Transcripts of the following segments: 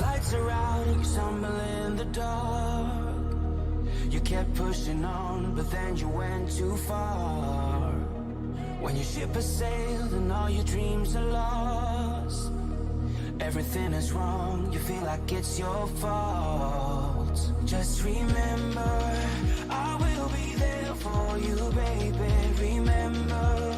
Lights are out, you stumble in the dark. You kept pushing on, but then you went too far. When your ship has sailed and all your dreams are lost, everything is wrong, you feel like it's your fault. Just remember, I will be there for you, baby. Remember,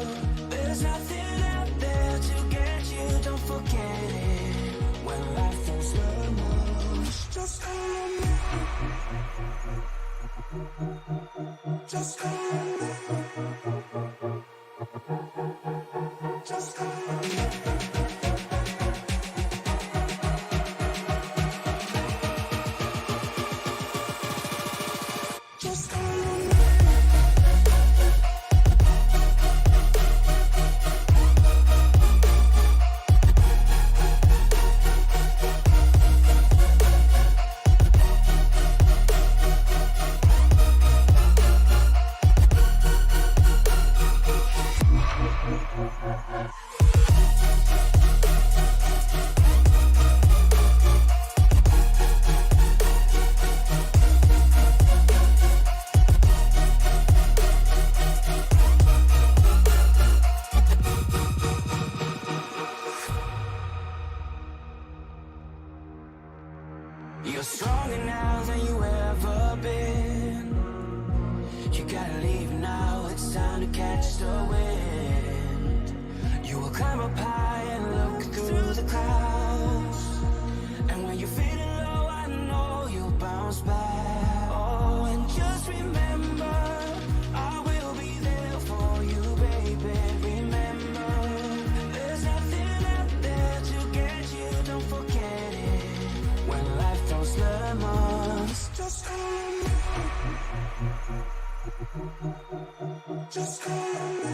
there's nothing out there to get you, don't forget it. When life throws lemons, just call me. Just call me. Just call me. Just call me. You're stronger now than you ever been. You gotta leave now, it's time to catch the wind. You will climb up high and look through the clouds. And when you're feeling low, I know you'll bounce back. Oh, and just remember, I will be there for you, baby. Remember, there's nothing out there to get you, don't forget it. When life throws lemons, just call me. Just call me.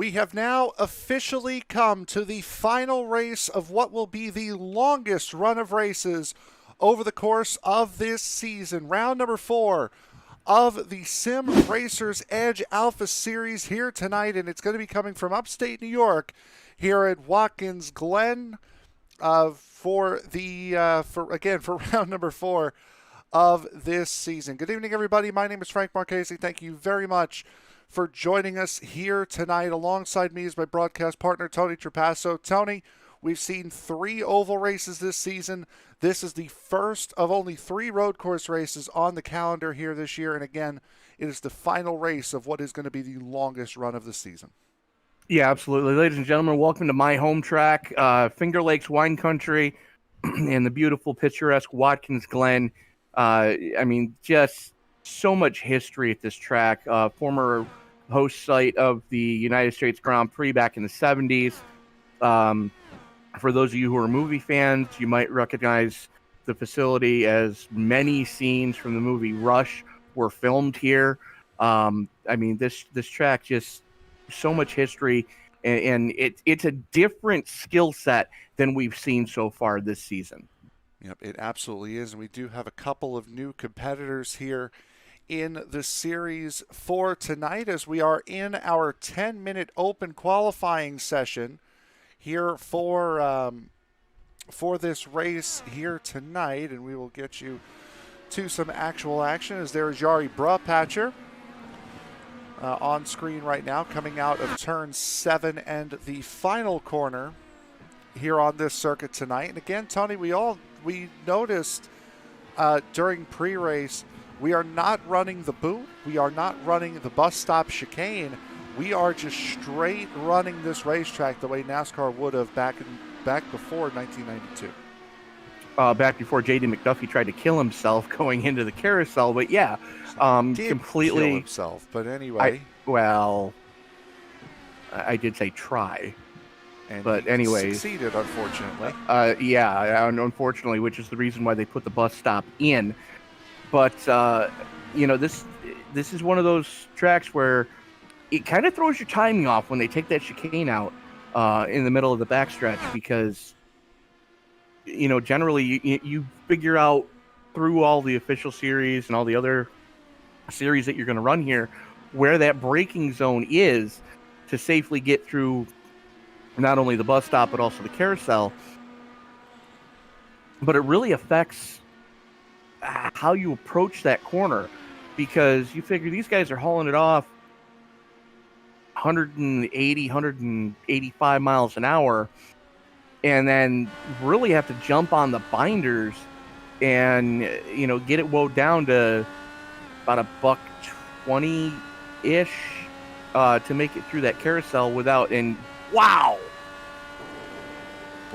We have now officially come to the final race of what will be the longest run of races over the course of this season. Round number 4 of the Sim Racers Edge Alpha Series here tonight, and it's going to be coming from upstate New York here at Watkins, Glen, for round number 4 of this season. Good evening, everybody. My name is Frank Marchese. Thank you very much for joining us here tonight. Alongside me is my broadcast partner, Tony Trapasso. Tony, we've seen 3 oval races this season. This is the first of only 3 road course races on the calendar here this year. And again, it is the final race of what is going to be the longest run of the season. Yeah, absolutely. Ladies and gentlemen, welcome to my home track, Finger Lakes Wine Country, and the beautiful, picturesque Watkins Glen. Just so much history at this track. Former host site of the United States Grand Prix back in the 70s. For those of you who are movie fans, you might recognize the facility as many scenes from the movie Rush were filmed here. This track, just so much history, and it's a different skill set than we've seen so far this season. Yep, it absolutely is, and we do have a couple of new competitors here in the series for tonight, as we are in our 10-minute open qualifying session here for this race here tonight, and we will get you to some actual action as there is Yari Brapatcher on screen right now, coming out of turn 7 and the final corner here on this circuit tonight. And again, Tony, we noticed during pre-race, we are not running the boot. We are not running the bus stop chicane. We are just straight running this racetrack the way NASCAR would have back before 1992. Back before J.D. McDuffie tried to kill himself going into the carousel. But yeah, completely kill himself. But anyway. I did say try. But anyway, succeeded, unfortunately. Unfortunately, which is the reason why they put the bus stop in. But this is one of those tracks where it kind of throws your timing off when they take that chicane out in the middle of the backstretch, because generally you figure out through all the official series and all the other series that you're going to run here where that braking zone is to safely get through not only the bus stop, but also the carousel. But it really affects how you approach that corner, because you figure these guys are hauling it off 180, 185 miles an hour, and then really have to jump on the binders and, get it wound down to about $120-ish to make it through that carousel without, and wow!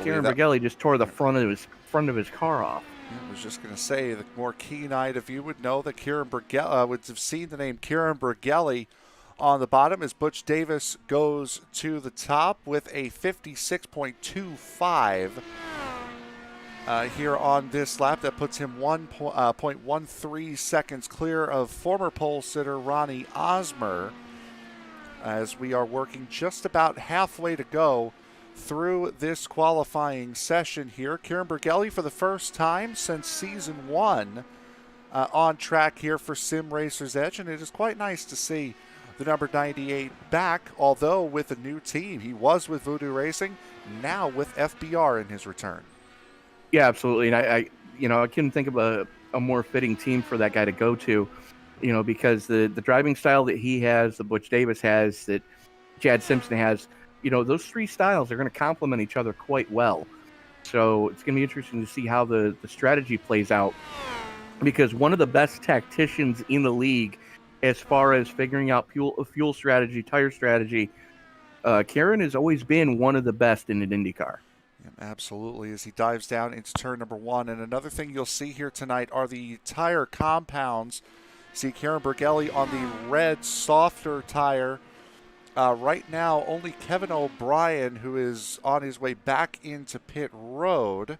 Kieran Bergelli just tore the front of his car off. I was just going to say, the more keen-eyed of you would know that Kieran Bergelli would have seen the name Kieran Bergelli on the bottom as Butch Davis goes to the top with a 56.25 here on this lap. That puts him 1.13 seconds clear of former pole sitter Ronnie Osmer, as we are working just about halfway to go through this qualifying session here. Kieran Bergelli, for the first time since season 1, on track here for Sim Racers Edge, and it is quite nice to see the number 98 back, although with a new team. He was with Voodoo Racing, now with FBR in his return. Yeah, absolutely. And I couldn't think of a more fitting team for that guy to go to, because the driving style that he has, that Butch Davis has, that Chad Simpson has, those 3 styles are going to complement each other quite well. So it's going to be interesting to see how the strategy plays out, because one of the best tacticians in the league as far as figuring out fuel strategy, tire strategy, Kieran has always been one of the best in an IndyCar. Yeah, absolutely, as he dives down into turn number 1. And another thing you'll see here tonight are the tire compounds. See Kieran Bergelli on the red, softer tire. Right now, only Kevin O'Brien, who is on his way back into pit road,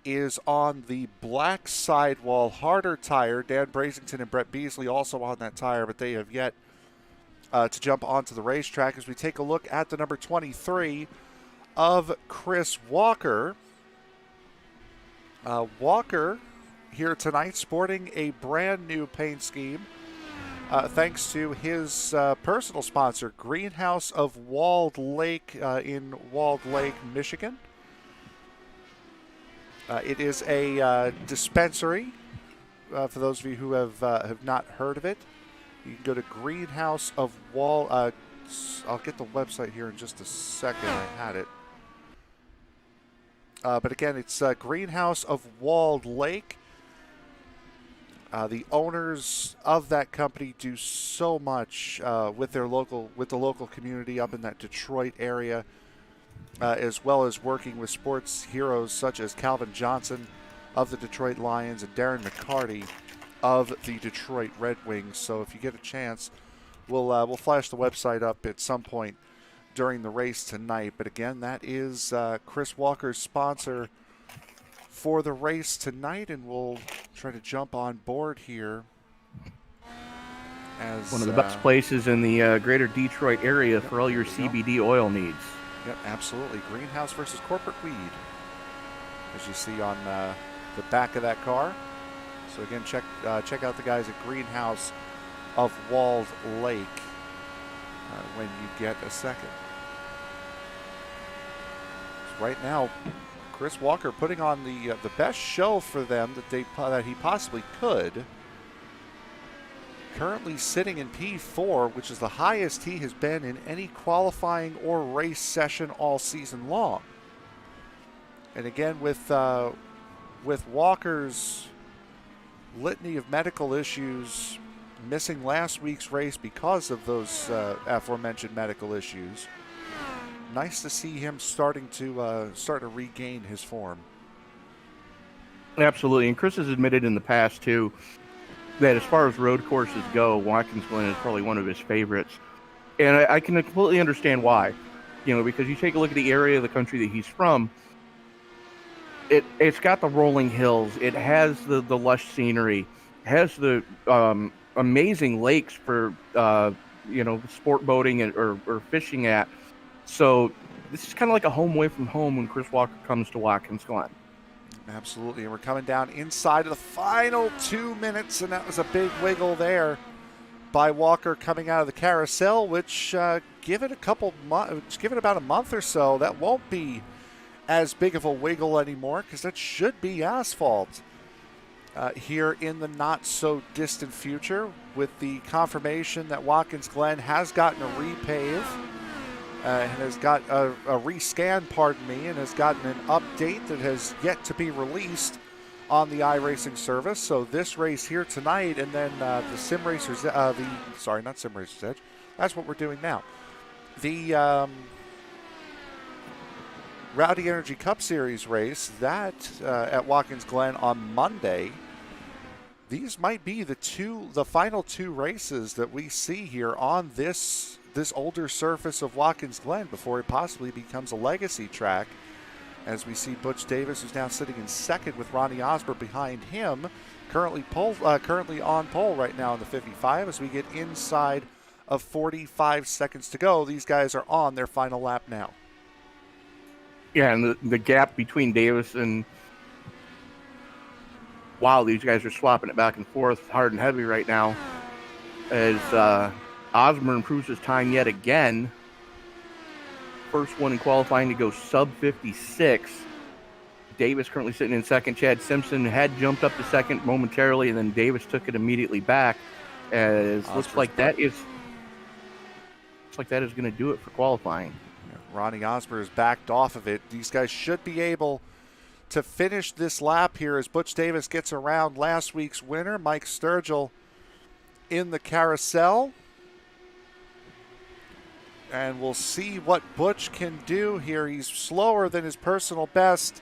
is on the black sidewall harder tire. Dan Brazington and Brett Beasley also on that tire, but they have yet to jump onto the racetrack as we take a look at the number 23 of Chris Walker. Walker here tonight sporting a brand new paint scheme thanks to his personal sponsor, Greenhouse of Walled Lake in Walled Lake, Michigan. It is a dispensary for those of you who have not heard of it. You can go to Greenhouse of Wall. I'll get the website here in just a second. I had it. But again, it's Greenhouse of Walled Lake. The owners of that company do so much with the local community up in that Detroit area, as well as working with sports heroes such as Calvin Johnson of the Detroit Lions and Darren McCarty of the Detroit Red Wings. So if you get a chance, we'll flash the website up at some point during the race tonight. But again, that is Chris Walker's sponsor for the race tonight, and we'll try to jump on board here. As one of the best places in the greater Detroit area for all your CBD oil needs. Yep, absolutely. Greenhouse versus corporate weed, as you see on the back of that car. So again, check out the guys at Greenhouse of Walled Lake when you get a second. So right now, Chris Walker putting on the best show for them that he possibly could. Currently sitting in P4, which is the highest he has been in any qualifying or race session all season long. And again, with Walker's litany of medical issues, missing last week's race because of those aforementioned medical issues, nice to see him starting to regain his form. Absolutely, and Chris has admitted in the past too that as far as road courses go, Watkins Glen is probably one of his favorites, and I can completely understand why. Because you take a look at the area of the country that he's from. It's got the rolling hills. It has the lush scenery. It has the amazing lakes for sport boating or fishing at. So this is kind of like a home away from home when Chris Walker comes to Watkins Glen. Absolutely, and we're coming down inside of the final 2 minutes, and that was a big wiggle there by Walker coming out of the carousel, which give it about a month or so, that won't be as big of a wiggle anymore, because that should be asphalt here in the not-so-distant future, with the confirmation that Watkins Glen has gotten a repave, and has got a rescan, and has gotten an update that has yet to be released on the iRacing service. So this race here tonight, and then the Sim Racers, not Sim Racers Edge, that's what we're doing now. The Rowdy Energy Cup Series race, that at Watkins Glen on Monday. These might be the final two races that we see here on this older surface of Watkins Glen before it possibly becomes a legacy track. As we see Butch Davis, who's now sitting in second with Ronnie Osborne behind him, currently on pole right now in the 55 as we get inside of 45 seconds to go. These guys are on their final lap now. Yeah, and the gap between Davis and these guys are swapping it back and forth hard and heavy right now as Osborne improves his time yet again. First one in qualifying to go sub 56. Davis currently sitting in second. Chad Simpson had jumped up to second momentarily, and then Davis took it immediately back. As looks like that is going to do it for qualifying. Ronnie Osborne has backed off of it. These guys should be able to finish this lap here as Butch Davis gets around last week's winner, Mike Sturgill, in the carousel. And we'll see what Butch can do here. He's slower than his personal best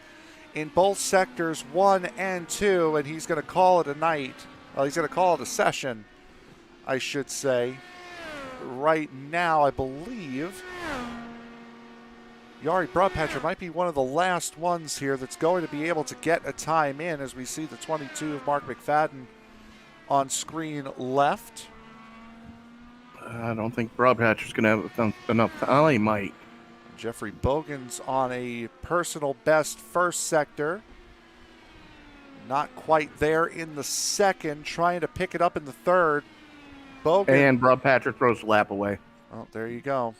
in both sectors 1 and 2, and he's going to call it a night. Well, he's going to call it a session, I should say. Right now, I believe Yari Broadpatcher might be one of the last ones here that's going to be able to get a time in, as we see the 22 of Mark McFadden on screen left. I don't think Brobhatcher's going to have enough time. Oh, he might. Jeffrey Bogan's on a personal best first sector. Not quite there in the second, trying to pick it up in the third. Bogan. And Brobhatcher throws the lap away. Oh, there you go.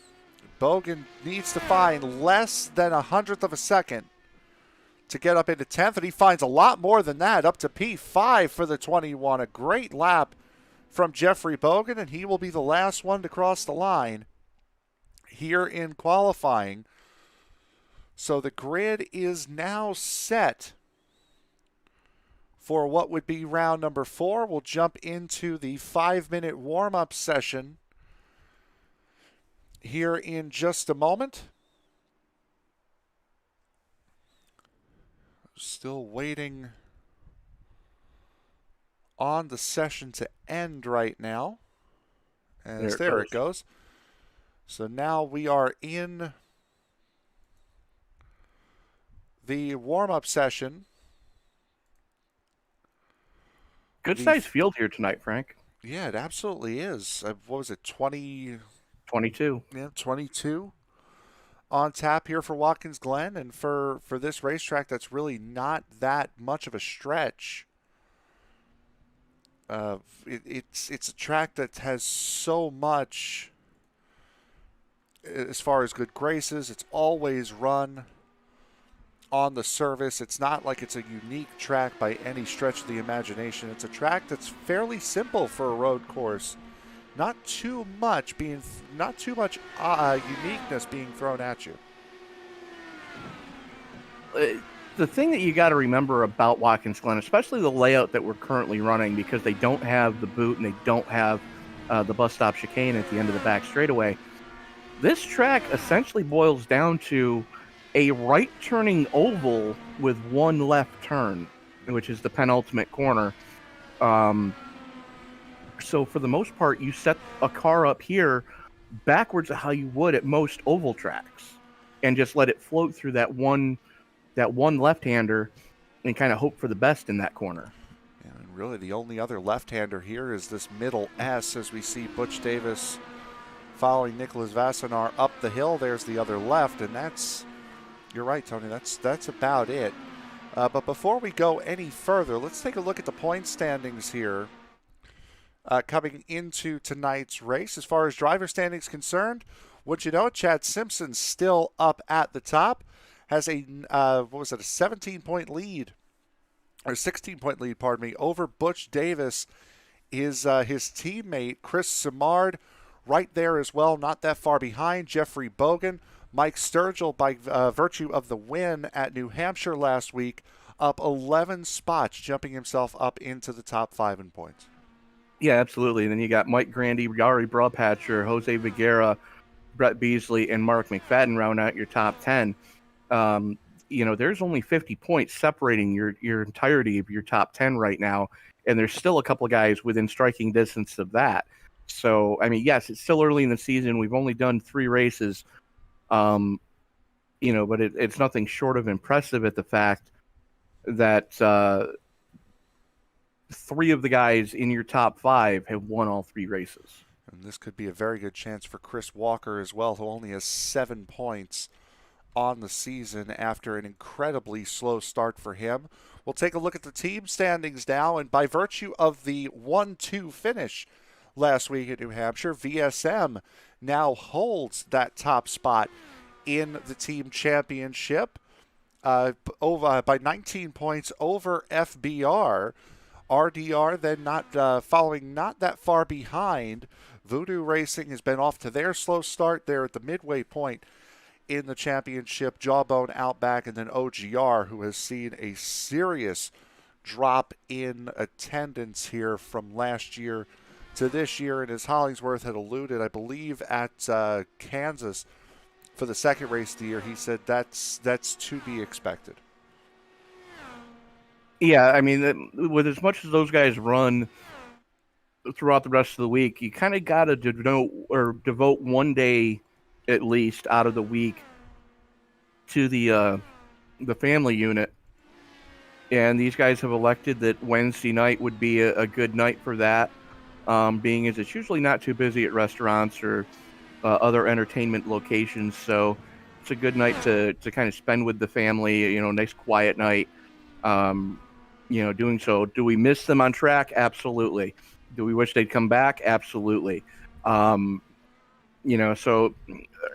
Bogan needs to find less than 100th of a second to get up into 10th, and he finds a lot more than that, up to P5 for the 21. A great lap from Jeffrey Bogan, and he will be the last one to cross the line here in qualifying. So the grid is now set for what would be round number 4. We'll jump into the 5-minute warm-up session here in just a moment. Still waiting on the session to end right now. As there it goes. So now we are in the warm-up session. Good size field here tonight, Frank. Yeah, it absolutely is. What was it, 22? Yeah, 22 on tap here for Watkins Glen. And for this racetrack, that's really not that much of a stretch. It's a track that has so much as far as good graces. It's always run on the surface. It's not like it's a unique track by any stretch of the imagination. It's a track that's fairly simple for a road course. Not too much uniqueness being thrown at you. The thing that you got to remember about Watkins Glen, especially the layout that we're currently running, because they don't have the boot and they don't have the bus stop chicane at the end of the back straightaway, this track essentially boils down to a right-turning oval with one left turn, which is the penultimate corner. So for the most part, you set a car up here backwards of how you would at most oval tracks and just let it float through that one left-hander and kind of hope for the best in that corner. And really the only other left-hander here is this middle S, as we see Butch Davis following Nicholas Vassenar up the hill. There's the other left, and you're right, Tony, that's about it. But before we go any further, let's take a look at the point standings here coming into tonight's race. As far as driver standings concerned, would you know it, Chad Simpson's still up at the top. Has a 17-point lead, or 16-point lead, pardon me, over Butch Davis. His teammate, Chris Simard, right there as well, not that far behind. Jeffrey Bogan, Mike Sturgill, by virtue of the win at New Hampshire last week, up 11 spots, jumping himself up into the top 5 in points. Yeah, absolutely. And then you got Mike Grandy, Yari Brobhatcher, Jose Viguera, Brett Beasley, and Mark McFadden round out your top 10. There's only 50 points separating your entirety of your top 10 right now, and there's still a couple of guys within striking distance of that. So, I mean, yes, it's still early in the season. We've only done 3 races, but it's nothing short of impressive at the fact that 3 of the guys in your top 5 have won all 3 races. And this could be a very good chance for Chris Walker as well, who only has 7 points on the season after an incredibly slow start for him. We'll take a look at the team standings now, and by virtue of the 1-2 finish last week at New Hampshire, VSM now holds that top spot in the team championship by 19 points over FBR. RDR then following not that far behind. Voodoo Racing has been off to their slow start there at the midway point in the championship. Jawbone Outback, and then OGR, who has seen a serious drop in attendance here from last year to this year. And as Hollingsworth had alluded, I believe at Kansas for the second race of the year, he said that's to be expected. Yeah, I mean, with as much as those guys run throughout the rest of the week, you kind of got to devote one day at least out of the week to the family unit. And these guys have elected that Wednesday night would be a good night for that. being as it's usually not too busy at restaurants or other entertainment locations. So it's a good night to kind of spend with the family, nice quiet night. Doing so. Do we miss them on track? Absolutely. Do we wish they'd come back? Absolutely. So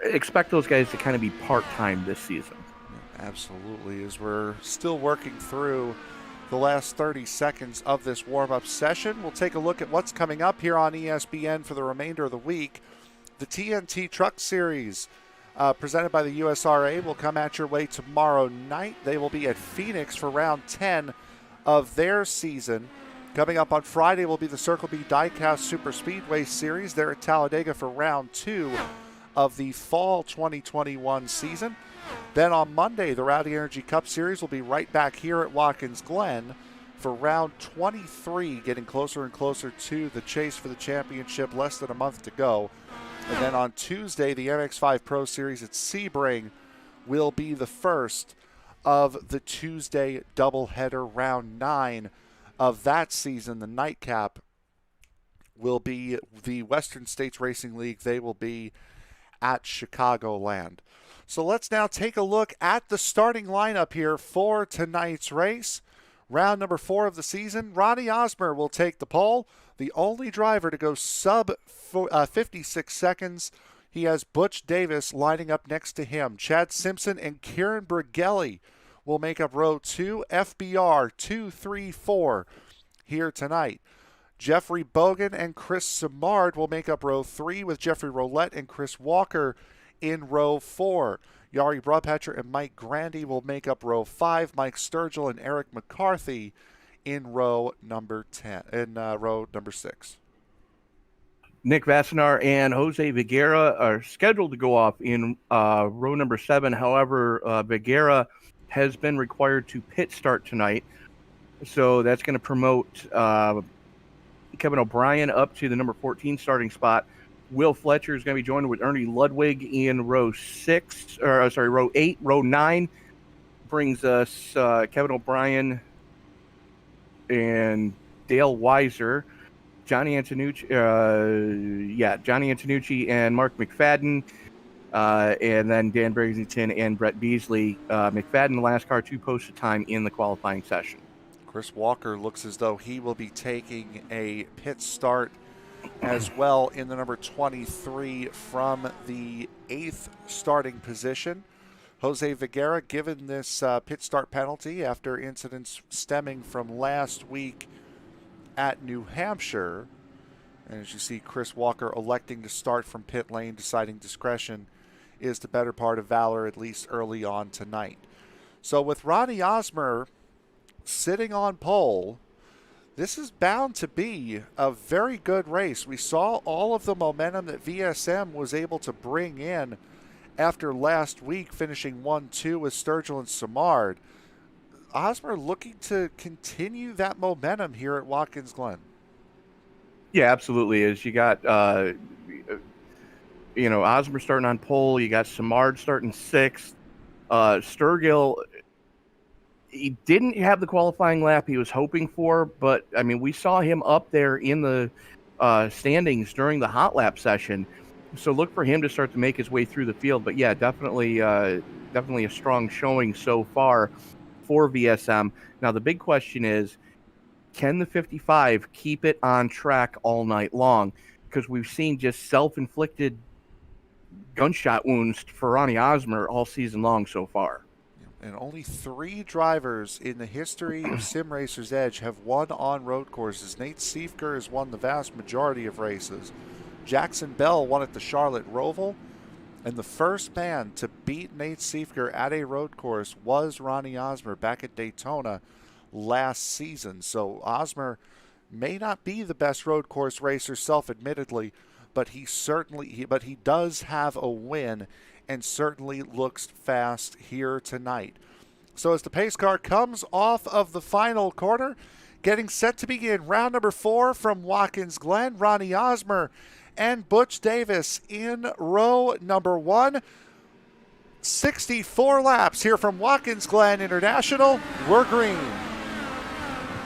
expect those guys to kind of be part-time this season. Absolutely. As we're still working through the last 30 seconds of this warm-up session, we'll take a look at what's coming up here on ESPN for the remainder of the week. The TNT Truck Series, presented by the USRA, will come at your way tomorrow night. They will be at Phoenix for round 10 of their season. Coming up on Friday will be the Circle B Diecast Super Speedway Series. They're at Talladega for round 2 of the fall 2021 season. Then on Monday, the Rowdy Energy Cup Series will be right back here at Watkins Glen for round 23, getting closer and closer to the chase for the championship, less than a month to go. And then on Tuesday, the MX5 Pro Series at Sebring will be the first of the Tuesday doubleheader. Round 9 of that season, the nightcap, will be the Western States Racing League. They will be at Chicagoland. So let's now take a look at the starting lineup here for tonight's race. Round number 4 of the season, Ronnie Osmer will take the pole. The only driver to go sub 56 seconds. He has Butch Davis lining up next to him. Chad Simpson and Kieran Brigelli will make up row 2. FBR 2, 3, 4 here tonight. Jeffrey Bogan and Chris Simard will make up row 3, with Jeffrey Roulette and Chris Walker in row 4. Yari Broadpatcher and Mike Grandy will make up row 5. Mike Sturgill and Eric McCarthy in row number 6. Nick Vassenar and Jose Viguera are scheduled to go off in row number 7. However, Viguera has been required to pit start tonight. So that's going to promote Kevin O'Brien up to the number 14 starting spot. Will Fletcher is going to be joined with Ernie Ludwig in row 8. Row 9 brings us Kevin O'Brien and Dale Weiser, Johnny Antonucci and Mark McFadden, and then Dan Brasington and Brett Beasley. McFadden, the last car to post a time in the qualifying session. Chris Walker looks as though he will be taking a pit start as well in the number 23 from the 8th starting position. Jose Viguera given this pit start penalty after incidents stemming from last week at New Hampshire. And as you see, Chris Walker electing to start from pit lane, deciding discretion is the better part of valor, at least early on tonight. So with Ronnie Osmer sitting on pole, this is bound to be a very good race. We saw all of the momentum that VSM was able to bring in after last week, finishing 1-2 with Sturgill and Simard. Osmer looking to continue that momentum here at Watkins Glen. Yeah, absolutely. As you got, Osmer starting on pole, you got Simard starting 6th. Sturgill, he didn't have the qualifying lap he was hoping for, but I mean, we saw him up there in the standings during the hot lap session. So look for him to start to make his way through the field. But yeah, definitely a strong showing so far for VSM. Now the big question is, can the 55 keep it on track all night long? Because we've seen just self-inflicted gunshot wounds for Ronnie Osmer all season long so far. And only 3 drivers in the history of Sim Racer's Edge have won on road courses. Nate Siefker has won the vast majority of races. Jackson Bell won at the Charlotte Roval. And the first man to beat Nate Siefker at a road course was Ronnie Osmer back at Daytona last season. So Osmer may not be the best road course racer, self-admittedly, but he does have a win and certainly looks fast here tonight. So as the pace car comes off of the final corner, getting set to begin round number 4 from Watkins Glen, Ronnie Osmer and Butch Davis in row number 1. 64 laps here from Watkins Glen International. We're green.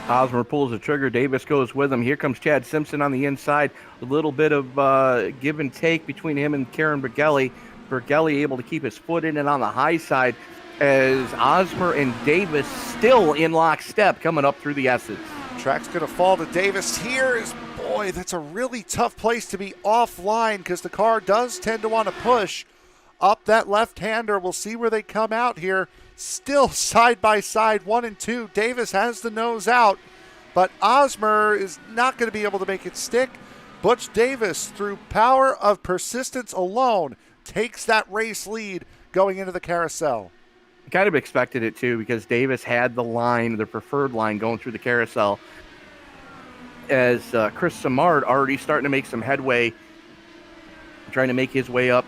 Hosmer pulls the trigger. Davis goes with him. Here comes Chad Simpson on the inside. A little bit of give and take between him and Karen Bergelli. Bergelli able to keep his foot in it on the high side as Hosmer and Davis still in lockstep coming up through the S's. Track's going to fall to Davis here. Boy, that's a really tough place to be offline because the car does tend to want to push up that left-hander. We'll see where they come out here. Still side by side, 1 and 2. Davis has the nose out, but Hosmer is not going to be able to make it stick. Butch Davis, through power of persistence alone, takes that race lead going into the carousel. Kind of expected it too because Davis had the line, the preferred line going through the carousel. As Chris Simard already starting to make some headway, trying to make his way up,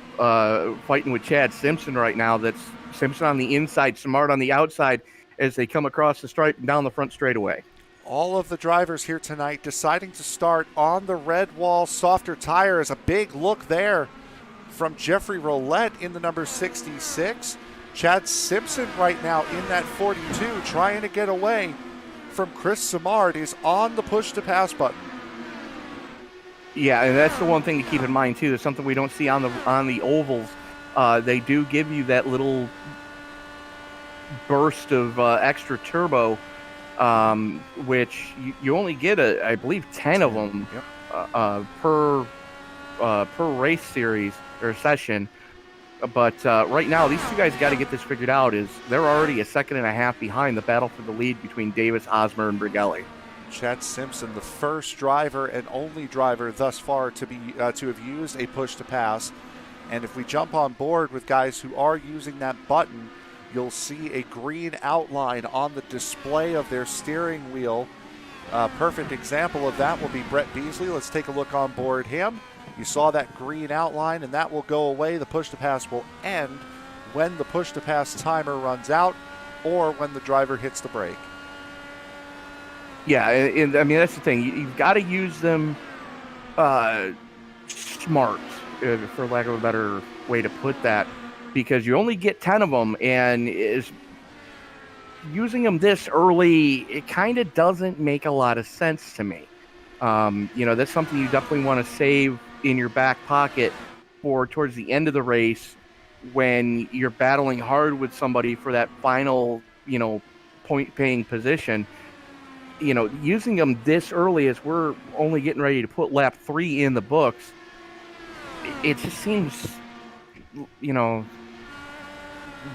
fighting with Chad Simpson right now. That's Simpson on the inside, Simard on the outside as they come across the stripe and down the front straightaway. All of the drivers here tonight deciding to start on the red wall softer tire. Is a big look there from Jeffrey Roulette in the number 66. Chad Simpson right now in that 42 trying to get away from Chris Simard. Is on the push to pass button. Yeah, and that's the one thing to keep in mind too. There's something we don't see on the ovals. They do give you that little burst of extra turbo, which you only get, I believe, 10 of them per race series or session. But right now, these two guys got to get this figured out. Is they're already a second and a half behind the battle for the lead between Davis, Hosmer, and Bergelli. Chad Simpson, the first driver and only driver thus far to have used a push to pass. And if we jump on board with guys who are using that button, you'll see a green outline on the display of their steering wheel. Perfect example of that will be Brett Beasley. Let's take a look on board him. You saw that green outline, and that will go away. The push to pass will end when the push to pass timer runs out or when the driver hits the brake. Yeah, and I mean, that's the thing. You've got to use them smart, for lack of a better way to put that, because you only get 10 of them, and using them this early, it kind of doesn't make a lot of sense to me. That's something you definitely want to save in your back pocket for towards the end of the race when you're battling hard with somebody for that final, point-paying position. Using them this early as we're only getting ready to put lap 3 in the books, it just seems,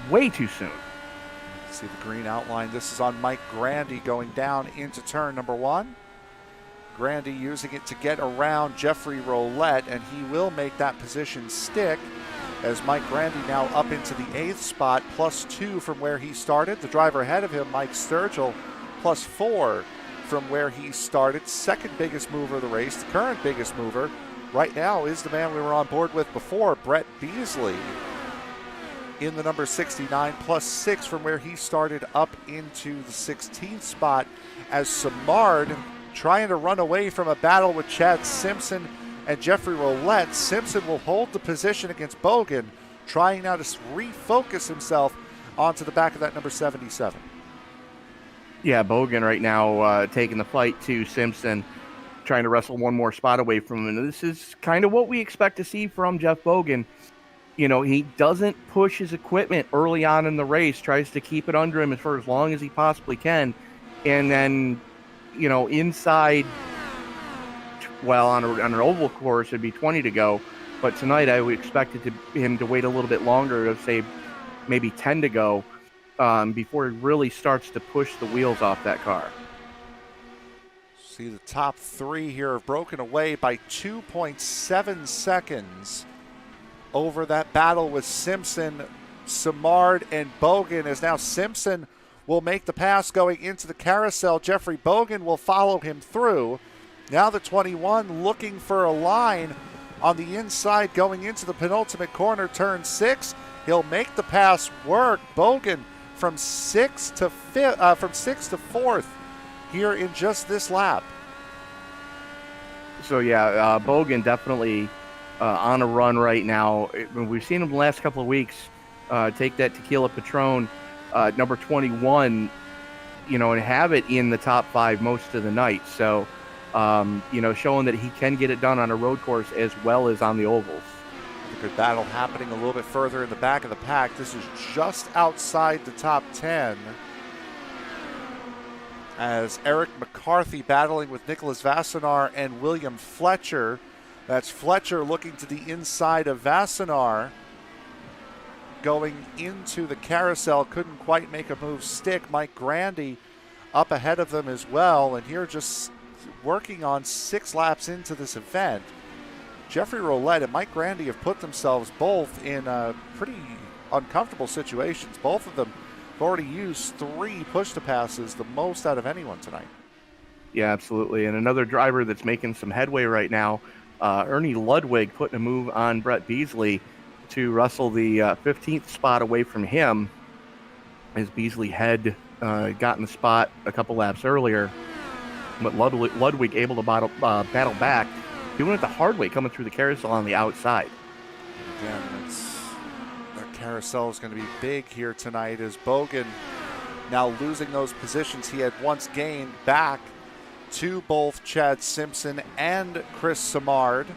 way too soon. See the green outline. This is on Mike Grandy going down into turn number 1. Grandy using it to get around Jeffrey Roulette, and he will make that position stick as Mike Grandy now up into the 8th spot, +2 from where he started. The driver ahead of him, Mike Sturgill, +4 from where he started. Second biggest mover of the race. The current biggest mover right now is the man we were on board with before, Brett Beasley, in the number 69, +6 from where he started up into the 16th spot as Simard trying to run away from a battle with Chad Simpson and Jeffrey Roulette. Simpson will hold the position against Bogan, trying now to refocus himself onto the back of that number 77. Yeah, Bogan right now taking the fight to Simpson, trying to wrestle one more spot away from him. And this is kind of what we expect to see from Jeff Bogan. He doesn't push his equipment early on in the race, tries to keep it under him for as long as he possibly can. And then, inside, on an oval course, it'd be 20 to go. But tonight I would expect him to wait a little bit longer, say maybe 10 to go, before he really starts to push the wheels off that car. See the top 3 here have broken away by 2.7 seconds over that battle with Simpson, Simard, and Bogan, as now Simpson will make the pass going into the carousel. Jeffrey Bogan will follow him through. Now the 21 looking for a line on the inside going into the penultimate corner, turn 6. He'll make the pass work. Bogan from 6th to 4th here in just this lap. So yeah, Bogan definitely on a run right now. We've seen him the last couple of weeks take that Tequila Patron, number 21. and have it in the top 5 most of the night. So, showing that he can get it done on a road course as well as on the ovals. A good battle happening a little bit further in the back of the pack. This is just outside the top 10. As Eric McCarthy battling with Nicholas Vassenar and William Fletcher. That's Fletcher looking to the inside of Vassenar. Going into the carousel, couldn't quite make a move stick. Mike Grandy up ahead of them as well. And here just working on 6 laps into this event. Jeffrey Roulette and Mike Grandy have put themselves both in pretty uncomfortable situations. Both of them have already used 3 push-to-passes, the most out of anyone tonight. Yeah, absolutely. And another driver that's making some headway right now, Ernie Ludwig, putting a move on Brett Beasley to wrestle the 15th spot away from him, as Beasley had gotten the spot a couple laps earlier. But Ludwig able to battle back, doing it the hard way, coming through the carousel on the outside. Again, that carousel is going to be big here tonight, as Bogan now losing those positions he had once gained back to both Chad Simpson and Chris Samard.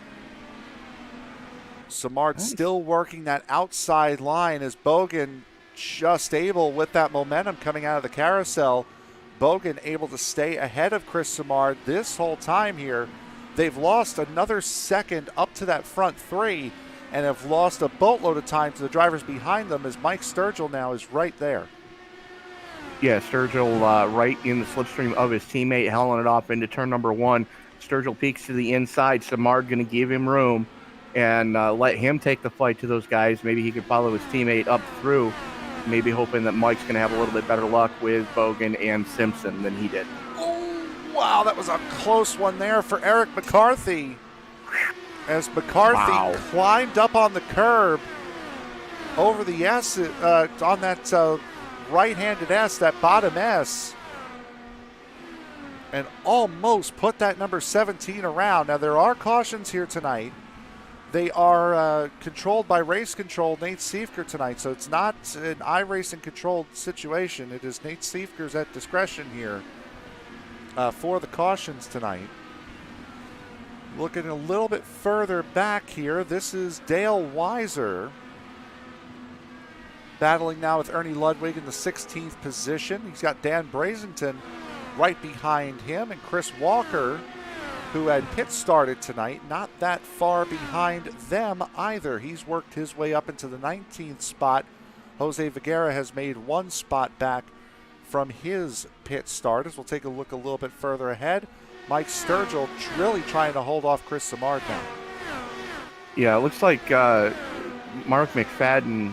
Samard still working that outside line, as Bogan just able, with that momentum coming out of the carousel, Bogan able to stay ahead of Chris Samard this whole time here. They've lost another second up to that front 3 and have lost a boatload of time to the drivers behind them, as Mike Sturgill now is right there. Yeah, Sturgill right in the slipstream of his teammate, hauling it off into turn number 1. Sturgill peeks to the inside. Samard going to give him room and let him take the fight to those guys. Maybe he could follow his teammate up through, maybe hoping that Mike's going to have a little bit better luck with Bogan and Simpson than he did. Oh, wow, that was a close one there for Eric McCarthy. As McCarthy climbed up on the curb over the S, on that right-handed S, that bottom S, and almost put that number 17 around. Now, there are cautions here tonight. They are controlled by race control Nate Siefker tonight, so it's not an iRacing controlled situation. It is Nate Siefker's at discretion here for the cautions tonight. Looking a little bit further back here, this is Dale Weiser battling now with Ernie Ludwig in the 16th position. He's got Dan Brazington right behind him, and Chris Walker, who had pit started tonight, not that far behind them either. He's worked his way up into the 19th spot. Jose Viguera has made 1 spot back from his pit start. As we'll take a look a little bit further ahead, Mike Sturgill really trying to hold off Chris Samard now. Yeah, it looks like Mark McFadden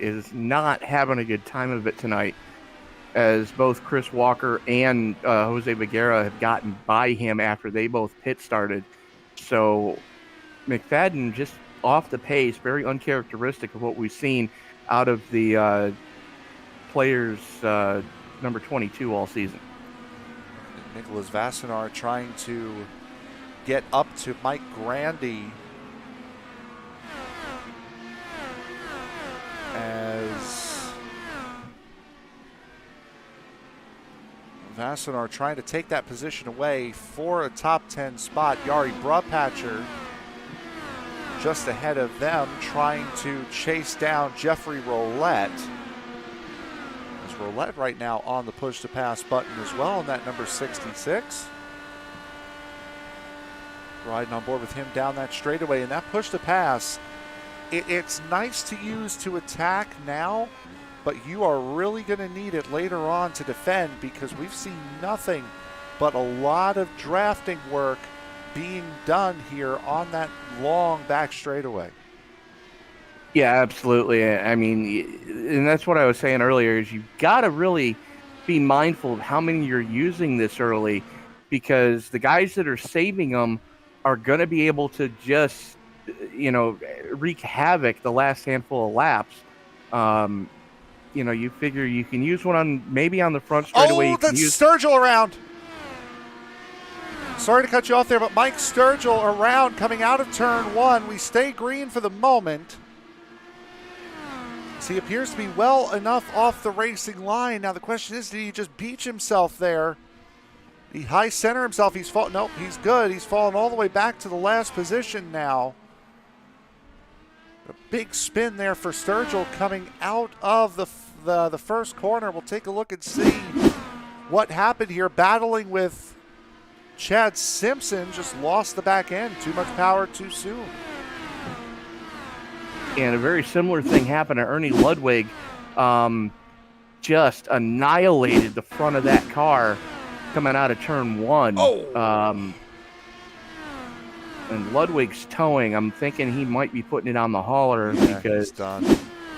is not having a good time of it tonight, as both Chris Walker and Jose Viguera have gotten by him after they both pit started. So McFadden just off the pace, very uncharacteristic of what we've seen out of the players number 22 all season. Nicholas Vassenar trying to get up to Mike Grandy, as Vassenar trying to take that position away for a top 10 spot. Yari Brupatcher just ahead of them, trying to chase down Jeffrey Roulette. As Roulette right now on the push to pass button as well, and that number 66. Riding on board with him down that straightaway, and that push to pass, it's nice to use to attack now, but you are really going to need it later on to defend, because we've seen nothing but a lot of drafting work being done here on that long back straightaway. Yeah, absolutely. I mean, and that's what I was saying earlier, is you've got to really be mindful of how many you're using this early, because the guys that are saving them are going to be able to just, wreak havoc the last handful of laps. You figure you can use one on maybe on the front straightaway. Oh, that's Sturgill around. Sorry to cut you off there, but Mike Sturgill around coming out of turn 1. We stay green for the moment. So he appears to be well enough off the racing line. Now the question is, did he just beach himself there? He high center himself. Nope, he's good. He's fallen all the way back to the last position now. A big spin there for Sturgill coming out of the first corner. We'll take a look and see what happened here. Battling with Chad Simpson, just lost the back end. Too much power too soon. And a very similar thing happened to Ernie Ludwig. Just annihilated the front of that car coming out of turn one. And Ludwig's towing. I'm thinking he might be putting it on the hauler because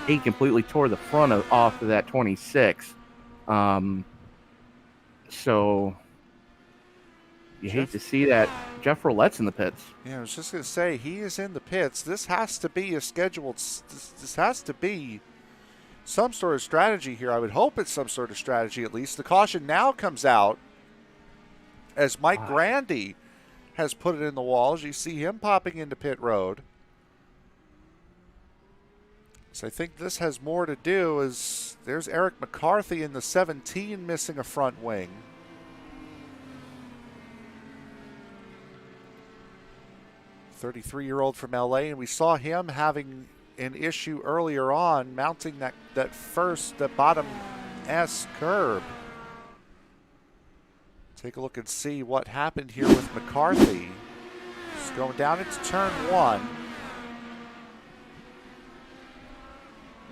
he completely tore the front off of that 26. So you hate to see that. Jeff Roulette's in the pits. Yeah, I was just going to say, he is in the pits. This has to be a scheduled, this has to be some sort of strategy here. I would hope it's some sort of strategy at least. The caution now comes out as Mike Grandy has put it in the wall. As you see him popping into pit road. So I think this has more to do as there's Eric McCarthy in the 17 missing a front wing. 33-year-old from LA, and we saw him having an issue earlier on mounting that bottom S curb. Take a look and see what happened here with McCarthy. Just going down into turn one.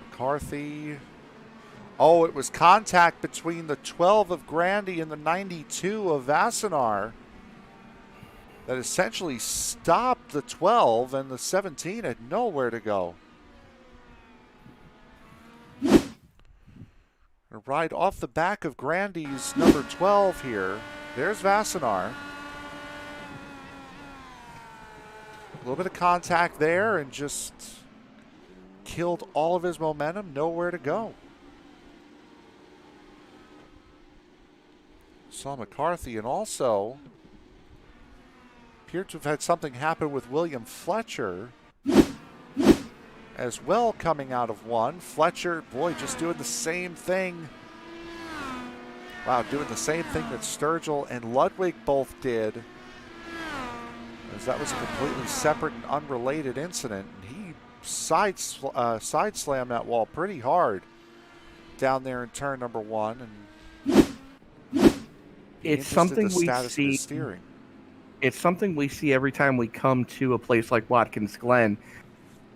McCarthy. Oh, it was contact between the 12 of Grandy and the 92 of Vassenar that essentially stopped the 12, and the 17 had nowhere to go. A ride off the back of Grandy's number 12 here. There's Vassenar. A little bit of contact there and just killed all of his momentum. Nowhere to go. Saw McCarthy, and also appeared to have had something happen with William Fletcher as well coming out of one. Fletcher, boy, just doing the same thing. Wow, doing the same thing that Sturgill and Ludwig both did. As that was a completely separate and unrelated incident. And he side slammed that wall pretty hard down there in turn number one. And it's something we see. It's something we see every time we come to a place like Watkins Glen.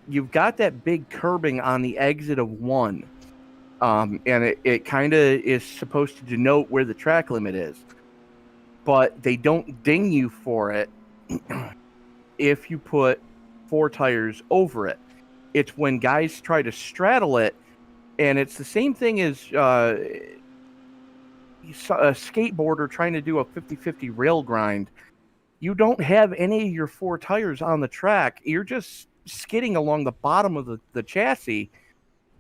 You've got that big curbing on the exit of one. And it kind of is supposed to denote where the track limit is. But they don't ding you for it if you put 4 tires over it. It's when guys try to straddle it, and it's the same thing as a skateboarder trying to do a 50-50 rail grind. You don't have any of your 4 tires on the track. You're just skidding along the bottom of the chassis.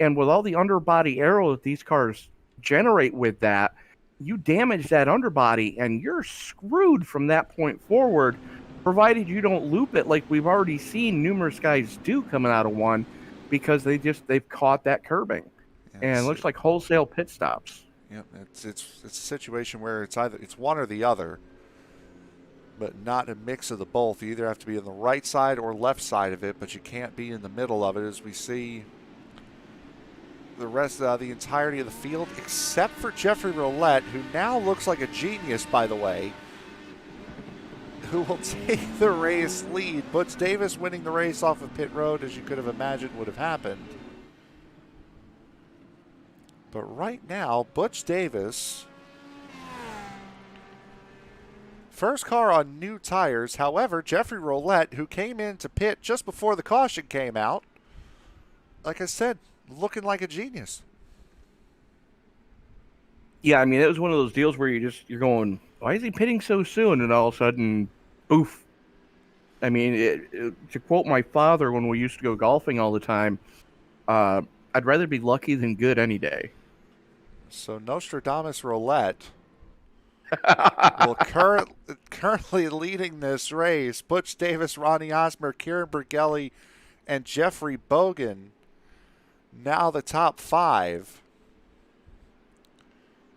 And with all the underbody aero that these cars generate with that, you damage that underbody and you're screwed from that point forward, provided you don't loop it like we've already seen numerous guys do coming out of one, because they've caught that curbing. And it looks like wholesale pit stops. Yep, it's a situation where it's one or the other, but not a mix of the both. You either have to be on the right side or left side of it, but you can't be in the middle of it, as we see the rest of the entirety of the field, except for Jeffrey Roulette, who now looks like a genius, by the way, who will take the race lead. Butch Davis winning the race off of pit road, as you could have imagined would have happened. But right now, Butch Davis, first car on new tires. However, Jeffrey Roulette, who came into pit just before the caution came out, like I said, looking like a genius. Yeah, I mean, it was one of those deals where you're going, why is he pitting so soon? And all of a sudden, boof. I mean, to quote my father when we used to go golfing all the time, I'd rather be lucky than good any day. So Nostradamus Roulette will currently leading this race. Butch Davis, Ronnie Osmer, Kieran Bergelli, and Jeffrey Bogan now the top 5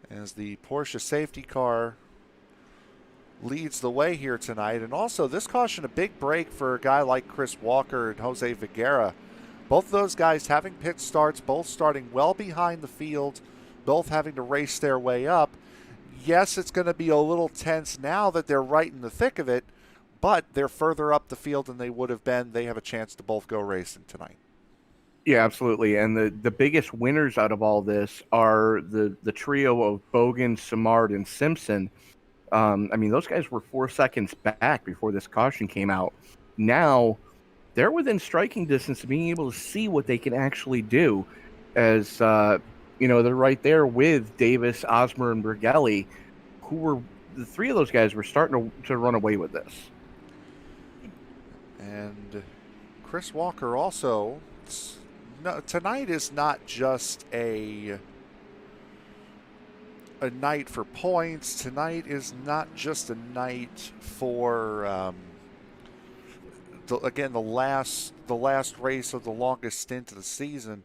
as the Porsche safety car leads the way here tonight. And also this caution, a big break for a guy like Chris Walker and Jose Figuera. Both of those guys having pit starts, both starting well behind the field, both having to race their way up. Yes, it's going to be a little tense now that they're right in the thick of it, but they're further up the field than they would have been. They have a chance to both go racing tonight. Yeah, absolutely. And the biggest winners out of all this are the trio of Bogan, Simard, and Simpson. I mean, those guys were 4 seconds back before this caution came out. Now they're within striking distance of being able to see what they can actually do, as they're right there with Davis, Osmer, and Bergelli, who were the 3 of those guys were starting to run away with this. And Chris Walker also. Tonight is not just a night for points. Tonight is not just a night for the last race of the longest stint of the season.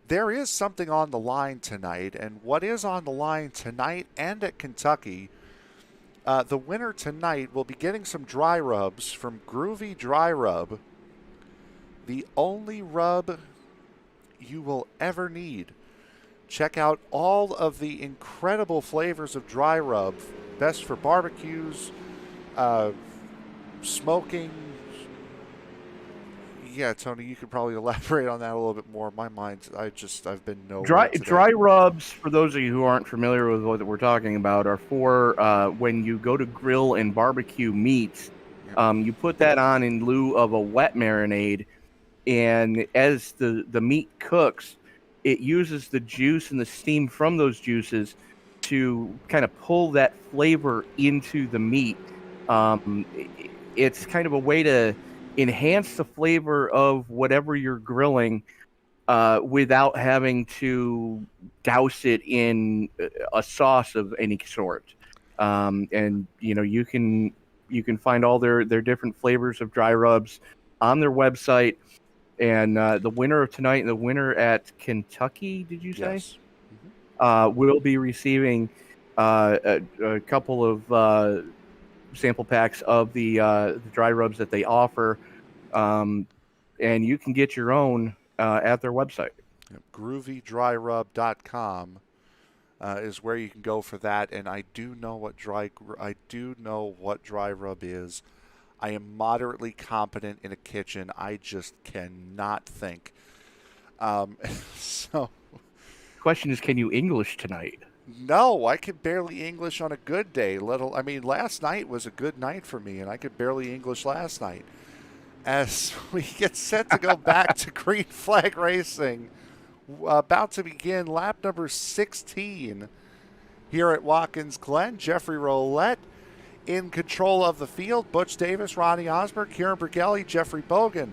There is something on the line tonight, and what is on the line tonight and at Kentucky, the winner tonight will be getting some dry rubs from Groovy Dry Rub, the only rub you will ever need. Check out all of the incredible flavors of dry rub, best for barbecues, smoking. Yeah, Tony, you could probably elaborate on that a little bit more. My mind, I've been nowhere today. Dry rubs, for those of you who aren't familiar with what we're talking about, are for when you go to grill and barbecue meats. You put that on in lieu of a wet marinade, and as the meat cooks, it uses the juice and the steam from those juices to kind of pull that flavor into the meat. It's kind of a way to enhance the flavor of whatever you're grilling without having to douse it in a sauce of any sort. And you can find all their different flavors of dry rubs on their website. And the winner of tonight and the winner at Kentucky, did you say? Yes. Will be receiving a couple of sample packs of the dry rubs that they offer. And you can get your own at their website. GroovyDryRub.com is where you can go for that. And I do know what dry rub is. I am moderately competent in a kitchen. I just cannot think. So, question is, can you English tonight? No, I could barely English on a good day. Last night was a good night for me, and I could barely English last night. As we get set to go back to green flag racing, about to begin lap number 16 here at Watkins Glen. Jeffrey Roulette in control of the field. Butch Davis, Ronnie Osmer, Kieran Bergelli, Jeffrey Bogan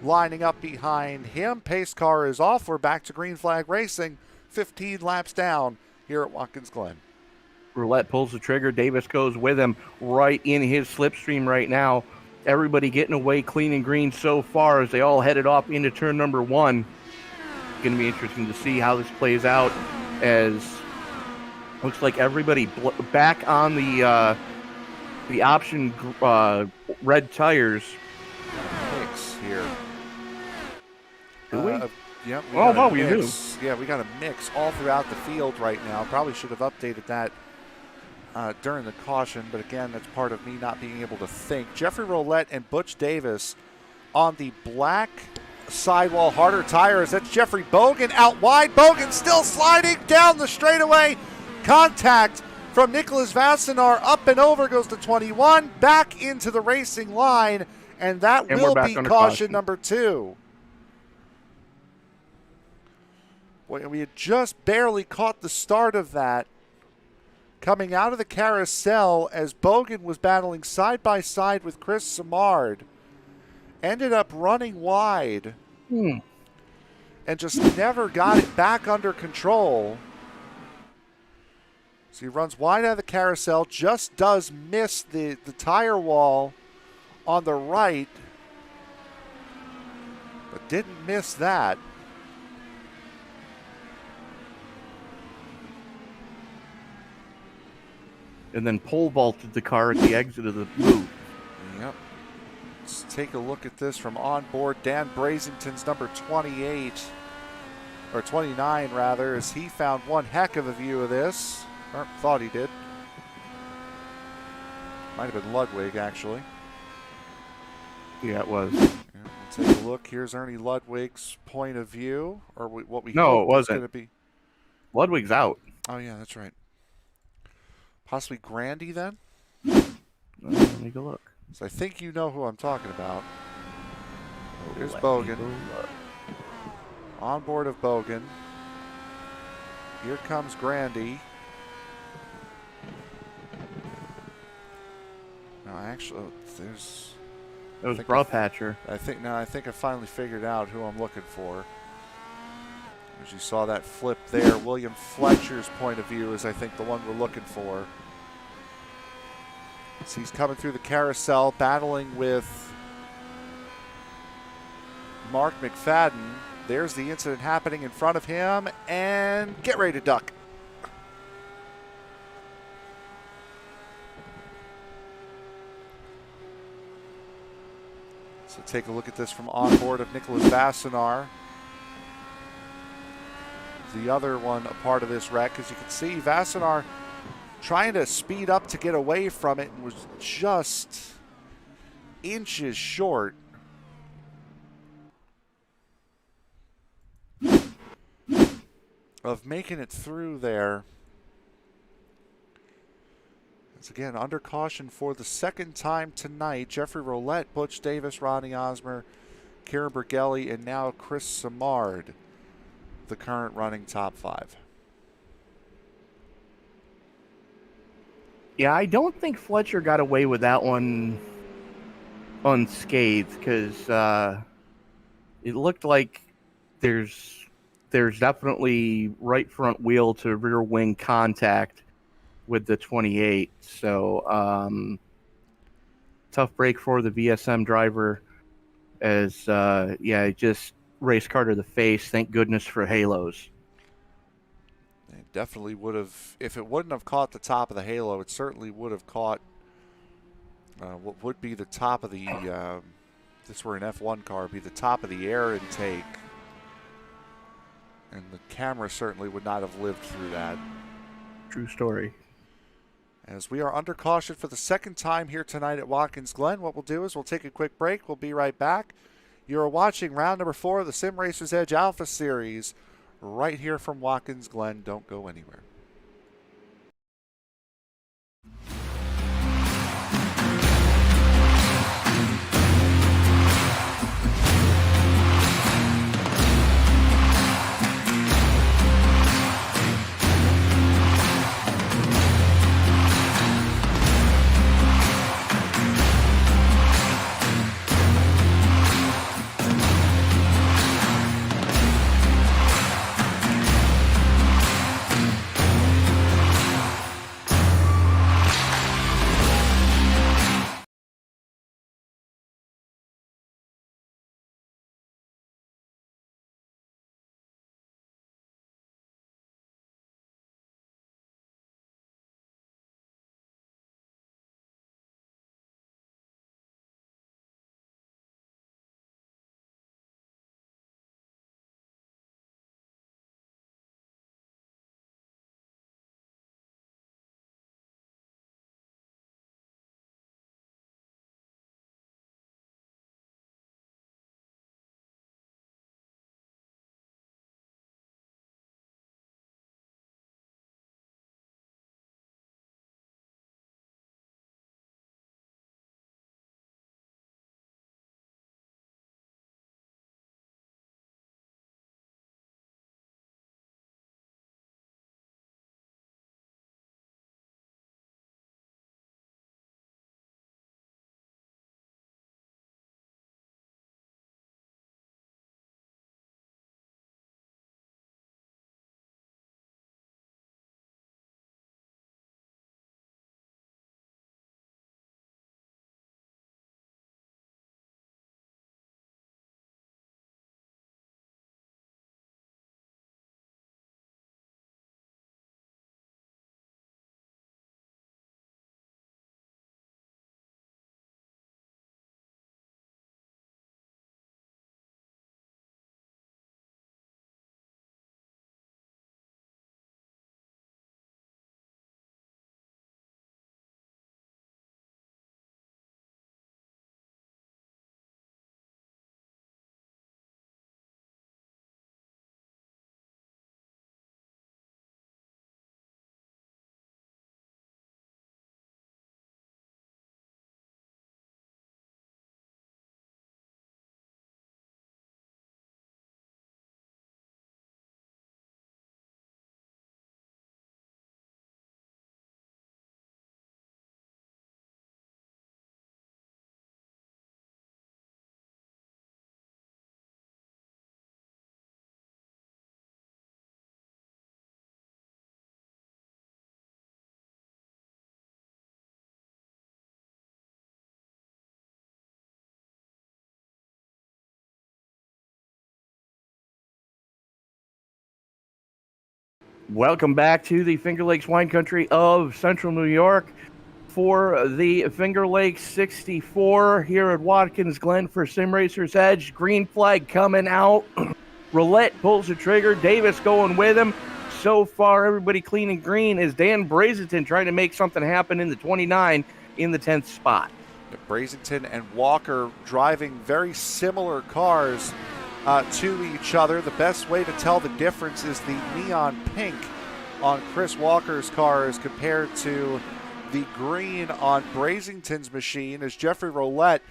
lining up behind him. Pace car is off. We're back to green flag racing, 15 laps down here at Watkins Glen. Roulette pulls the trigger. Davis goes with him right in his slipstream right now. Everybody getting away clean and green so far as they all headed off into turn number 1. Going to be interesting to see how this plays out, as looks like everybody back on the option red tires. Mix here. Do we? Yeah. We do. Yeah, we got a mix all throughout the field right now. Probably should have updated that during the caution, but again, that's part of me not being able to think. Jeffrey Roulette and Butch Davis on the black sidewall harder tires. That's Jeffrey Bogan out wide. Bogan still sliding down the straightaway. Contact from Nicholas Vassenar, up and over, goes to 21, back into the racing line, and that will be caution number 2. Boy, we had just barely caught the start of that. Coming out of the carousel as Bogan was battling side by side with Chris Simard. Ended up running wide and just never got it back under control. So he runs wide out of the carousel, just does miss the tire wall on the right, but didn't miss that. and then pole vaulted the car at the exit of the loop. Yep. Let's take a look at this from on board. Dan Brazington's number 28, or 29 rather, as he found one heck of a view of this. Or thought he did. Might have been Ludwig, actually. Yeah, it was. Yeah, we'll take a look. Here's Ernie Ludwig's point of view, or what we No, hope it wasn't. is going to be. Ludwig's out. Oh yeah, that's right. Possibly Grandy then. Let me go look. So I think you know who I'm talking about. Here's Let Bogan. me go look. On board of Bogan. Here comes Grandy. No, actually, there's. It was Brupatcher. I think I finally figured out who I'm looking for. As you saw that flip there, William Fletcher's point of view is, I think, the one we're looking for. So he's coming through the carousel, battling with Mark McFadden. There's the incident happening in front of him, and get ready to duck. So take a look at this from on board of Nicholas Vassenar. The other one a part of this wreck. As you can see, Vassenar trying to speed up to get away from it and was just inches short. Of making it through there. It's again under caution for the second time tonight. Jeffrey Roulette, Butch Davis, Ronnie Osmer, Kieran Bergelli, and now Chris Samard, the current running top five. Yeah, I don't think Fletcher got away with that one unscathed, because it looked like there's definitely right front wheel to rear wing contact with the 28. So tough break for the VSM driver, as just race car to the face. Thank goodness for halos. It definitely would have, if it wouldn't have caught the top of the halo, it certainly would have caught what would be the top of the, if this were an F1 car, be the top of the air intake. And the camera certainly would not have lived through that. True story. As we are under caution for the second time here tonight at Watkins Glen, what we'll do is we'll take a quick break. We'll be right back. You're watching round number 4 of the Sim Racers Edge Alpha Series right here from Watkins Glen. Don't go anywhere. Welcome back to the Finger Lakes wine country of Central New York for the Finger Lakes 64 here at Watkins Glen for Sim Racer's Edge. Green flag coming out. Roulette pulls the trigger. Davis going with him. So far, everybody clean and green is Dan Brazenton trying to make something happen in the 29 in the 10th spot. Brazenton and Walker driving very similar cars to each other. The best way to tell the difference is the neon pink on Chris Walker's car as compared to the green on Brazenton's machine, as Jeffrey Roulette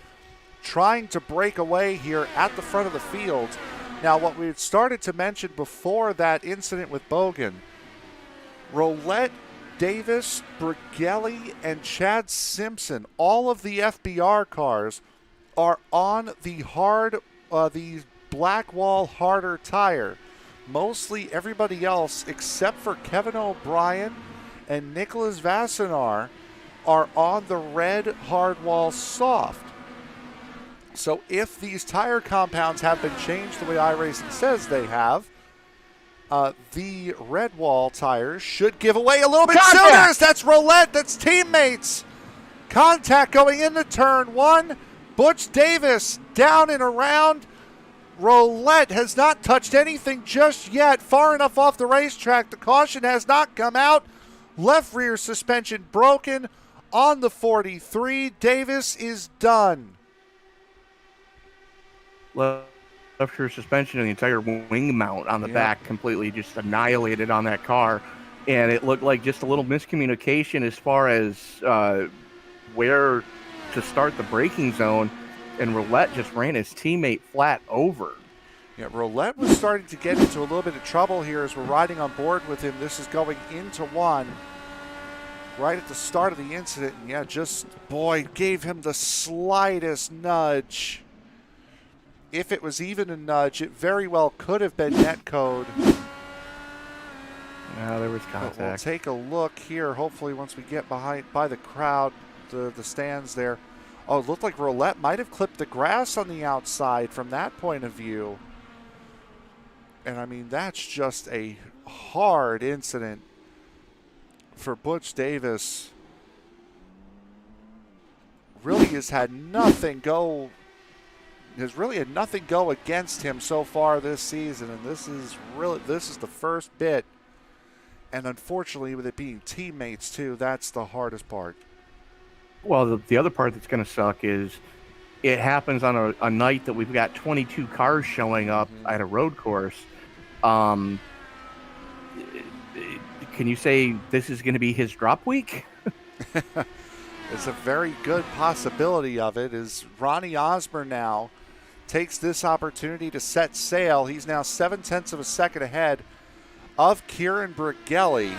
trying to break away here at the front of the field. Now, what we had started to mention before that incident with Bogan, Roulette, Davis, Brigelli, and Chad Simpson, all of the FBR cars are on the Blackwall harder tire. Mostly everybody else, except for Kevin O'Brien and Nicholas Vassenar, are on the red hardwall soft. So if these tire compounds have been changed the way iRacing says they have, the red wall tires should give away a little bit sooner. That's Roulette. That's teammates. Contact going into turn one. Butch Davis down and around. Roulette has not touched anything just yet. Far enough off the racetrack. The caution has not come out. Left rear suspension broken on the 43. Davis is done. Left rear suspension and the entire wing mount on the back completely just annihilated on that car. And it looked like just a little miscommunication as far as where to start the braking zone. And Roulette just ran his teammate flat over. Yeah, Roulette was starting to get into a little bit of trouble here as we're riding on board with him. This is going into one right at the start of the incident. And yeah, just, boy, gave him the slightest nudge. If it was even a nudge, it very well could have been net code. Yeah, there was contact. But we'll take a look here, hopefully, once we get by the crowd, the stands there. Oh, it looked like Roulette might have clipped the grass on the outside from that point of view. And, I mean, that's just a hard incident for Butch Davis. Really has had nothing go against him so far this season. And this is the first bit. And unfortunately, with it being teammates, too, that's the hardest part. Well, the other part that's going to suck is it happens on a night that we've got 22 cars showing up at a road course. Can you say this is going to be his drop week? It's a very good possibility of it, as Ronnie Osmer now takes this opportunity to set sail. He's now 0.7 of a second ahead of Kieran Brigelli.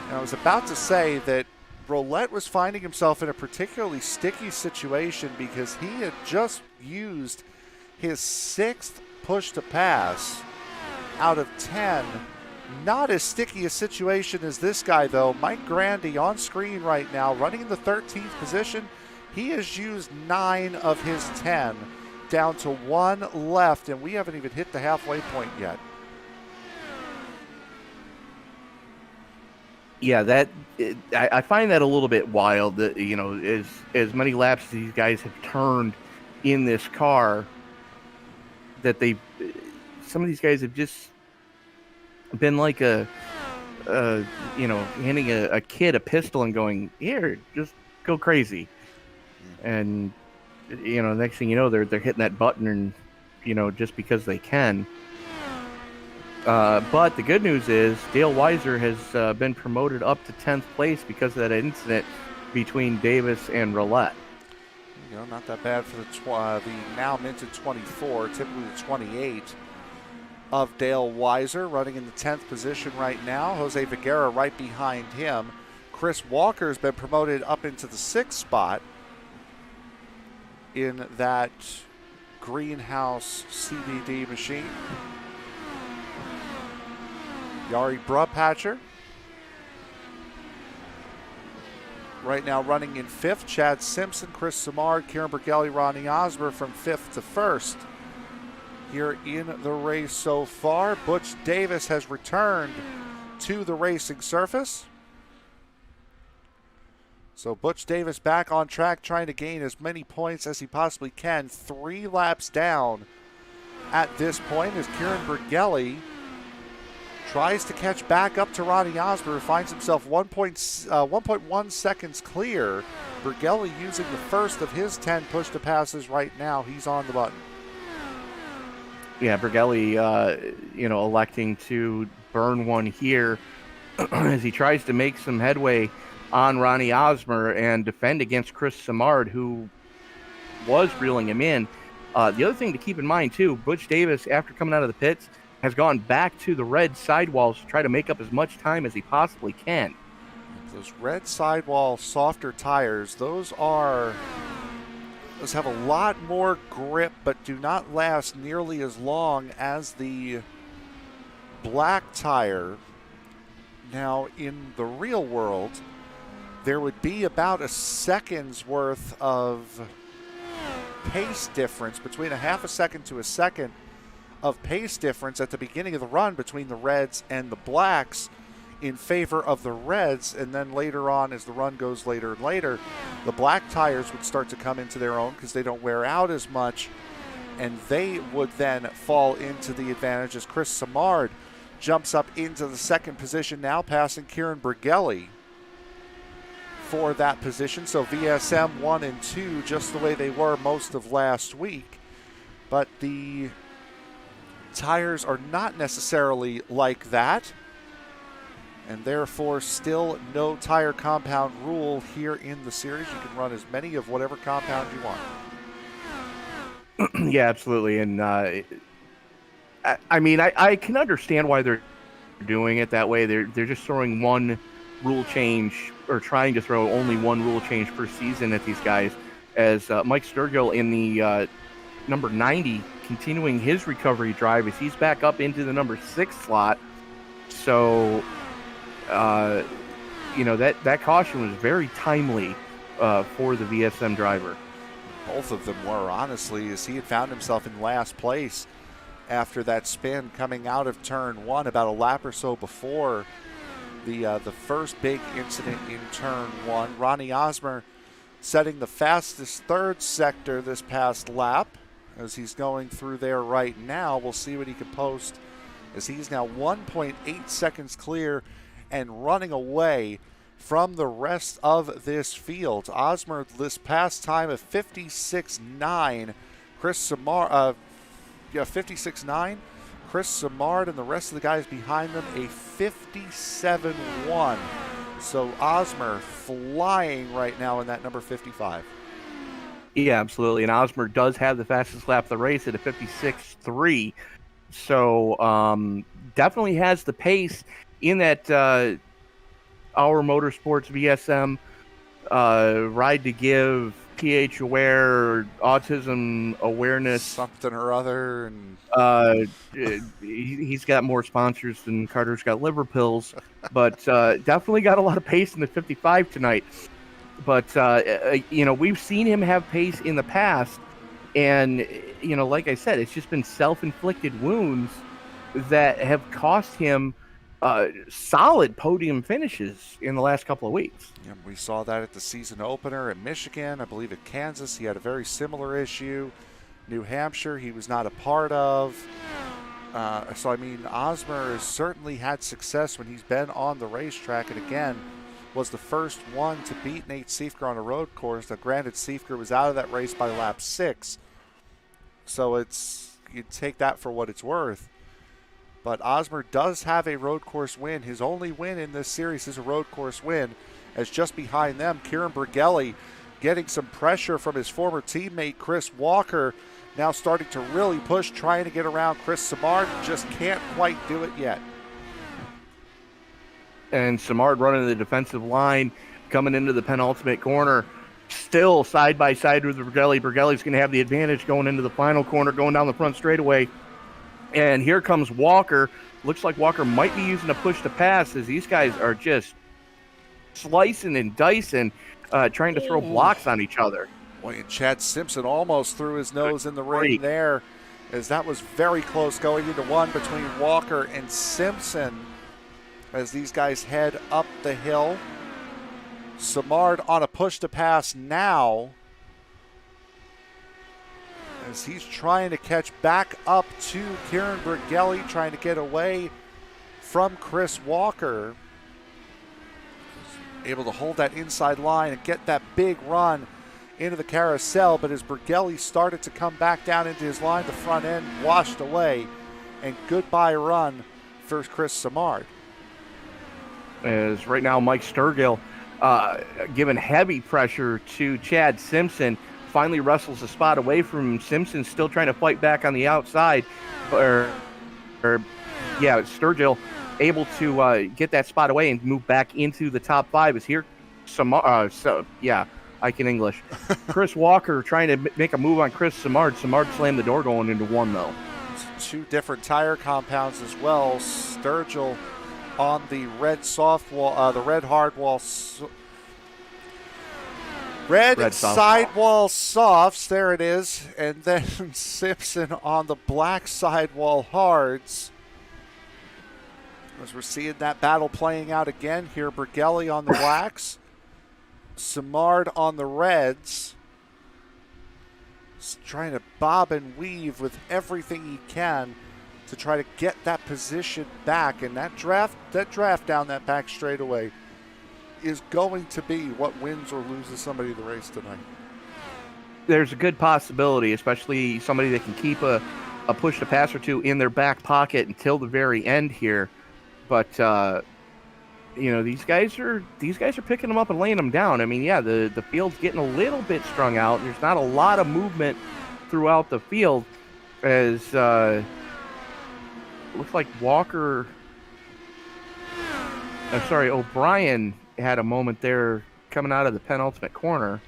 And I was about to say that Roulette was finding himself in a particularly sticky situation because he had just used his 6th push to pass out of 10. Not as sticky a situation as this guy, though. Mike Grandy on screen right now, running in the 13th position. He has used 9 of his 10, down to 1 left, and we haven't even hit the halfway point yet. Yeah, I find that a little bit wild. That, you know, as many laps as these guys have turned in this car, that some of these guys have just been like handing a kid a pistol and going, here, just go crazy. And, you know, next thing you know, they're hitting that button, and, you know, just because they can. But the good news is Dale Weiser has been promoted up to 10th place because of that incident between Davis and Roulette. You know, not that bad for the now minted 24, typically the 28 of Dale Weiser, running in the 10th position right now. Jose Viguera right behind him. Chris Walker has been promoted up into the 6th spot in that greenhouse CBD machine. Yari Brupatcher right now running in 5th. Chad Simpson, Chris Samard, Kieran Brigelli, Ronnie Osmer from 5th to 1st here in the race so far. Butch Davis has returned to the racing surface. So Butch Davis back on track, trying to gain as many points as he possibly can. 3 laps down at this point as Kieran Bergelli tries to catch back up to Ronnie Osmer, who finds himself 1.1 seconds clear. Bergelli using the first of his 10 push-to-passes right now. He's on the button. Yeah, Bergelli, electing to burn one here as he tries to make some headway on Ronnie Osmer and defend against Chris Simard, who was reeling him in. The other thing to keep in mind, too, Butch Davis, after coming out of the pits, has gone back to the red sidewalls to try to make up as much time as he possibly can. Those red sidewall softer tires, those have a lot more grip but do not last nearly as long as the black tire. Now, in the real world, there would be about a second's worth of pace difference, between a half a second to a second of pace difference at the beginning of the run between the reds and the blacks in favor of the reds, and then later on as the run goes later and later, the black tires would start to come into their own because they don't wear out as much, and they would then fall into the advantage as Chris Simard jumps up into the second position now, passing Kieran Bergelli for that position. So VSM 1 and 2 just the way they were most of last week, but the tires are not necessarily like that, and therefore still no tire compound rule here in the series. You can run as many of whatever compound you want. Yeah, absolutely. And I can understand why they're doing it that way. They're just throwing one rule change, or trying to throw only one rule change per season at these guys, as Mike Sturgill in the number 90 continuing his recovery drive as he's back up into the number 6 slot. So that caution was very timely for the VSM driver. Both of them were, honestly, as he had found himself in last place after that spin coming out of turn 1 about a lap or so before the first big incident in turn 1. Ronnie Osmer setting the fastest third sector this past lap as he's going through there right now. We'll see what he can post as he's now 1.8 seconds clear and running away from the rest of this field. Osmer this past time of 56.9. Chris Simard, 56.9. Chris Simard and the rest of the guys behind them a 57.1. So Osmer flying right now in that number 55. Yeah, absolutely. And Osmer does have the fastest lap of the race at a 56.3. So definitely has the pace in that Our Motorsports VSM Ride to Give, PH Aware, Autism Awareness. Something or other. And he's got more sponsors than Carter's got liver pills. But definitely got a lot of pace in the 55 tonight. But, we've seen him have pace in the past. And, like I said, it's just been self-inflicted wounds that have cost him solid podium finishes in the last couple of weeks. Yeah, we saw that at the season opener in Michigan. I believe at Kansas he had a very similar issue. New Hampshire he was not a part of. Osmer has certainly had success when he's been on the racetrack, and again was the first one to beat Nate Siefker on a road course. Now granted, Siefker was out of that race by lap 6, so you take that for what it's worth. But Osmer does have a road course win. His only win in this series is a road course win, as just behind them, Kieran Bergelli getting some pressure from his former teammate Chris Walker, now starting to really push, trying to get around Chris Simard, just can't quite do it yet. And Simard running the defensive line, coming into the penultimate corner, still side by side with Bergelli. Bergelli's going to have the advantage going into the final corner, going down the front straightaway. And here comes Walker. Looks like Walker might be using a push to pass, as these guys are just slicing and dicing, trying to throw blocks on each other. Boy, and Chad Simpson almost threw his nose in the ring there, as that was very close going into one between Walker and Simpson. as these guys head up the hill. Simard on a push to pass now, as he's trying to catch back up to Kieran Bergelli, trying to get away from Chris Walker. Able to hold that inside line and get that big run into the carousel, but as Bergelli started to come back down into his line, the front end washed away, and goodbye run for Chris Simard. As right now Mike Sturgill giving heavy pressure to Chad Simpson, finally wrestles the spot away from him. Simpson still trying to fight back on the outside, Sturgill able to get that spot away and move back into the top 5. Is here I can English. Chris Walker trying to make a move on Chris Simard. Simard slammed the door going into one, though. Two different tire compounds as well. Sturgill on the red softwall, the red hardwall, red sidewall softs. There it is, and then Simpson on the black sidewall hards. As we're seeing that battle playing out again here, Bergelli on the blacks, Simard on the reds. Trying to bob and weave with everything he can to try to get that position back, and that draft down that back straightaway is going to be what wins or loses somebody the race tonight. There's a good possibility, especially somebody that can keep a push to pass or two in their back pocket until the very end here. But these guys are picking them up and laying them down. I mean, the field's getting a little bit strung out. There's not a lot of movement throughout the field, as it looks like O'Brien had a moment there coming out of the penultimate corner.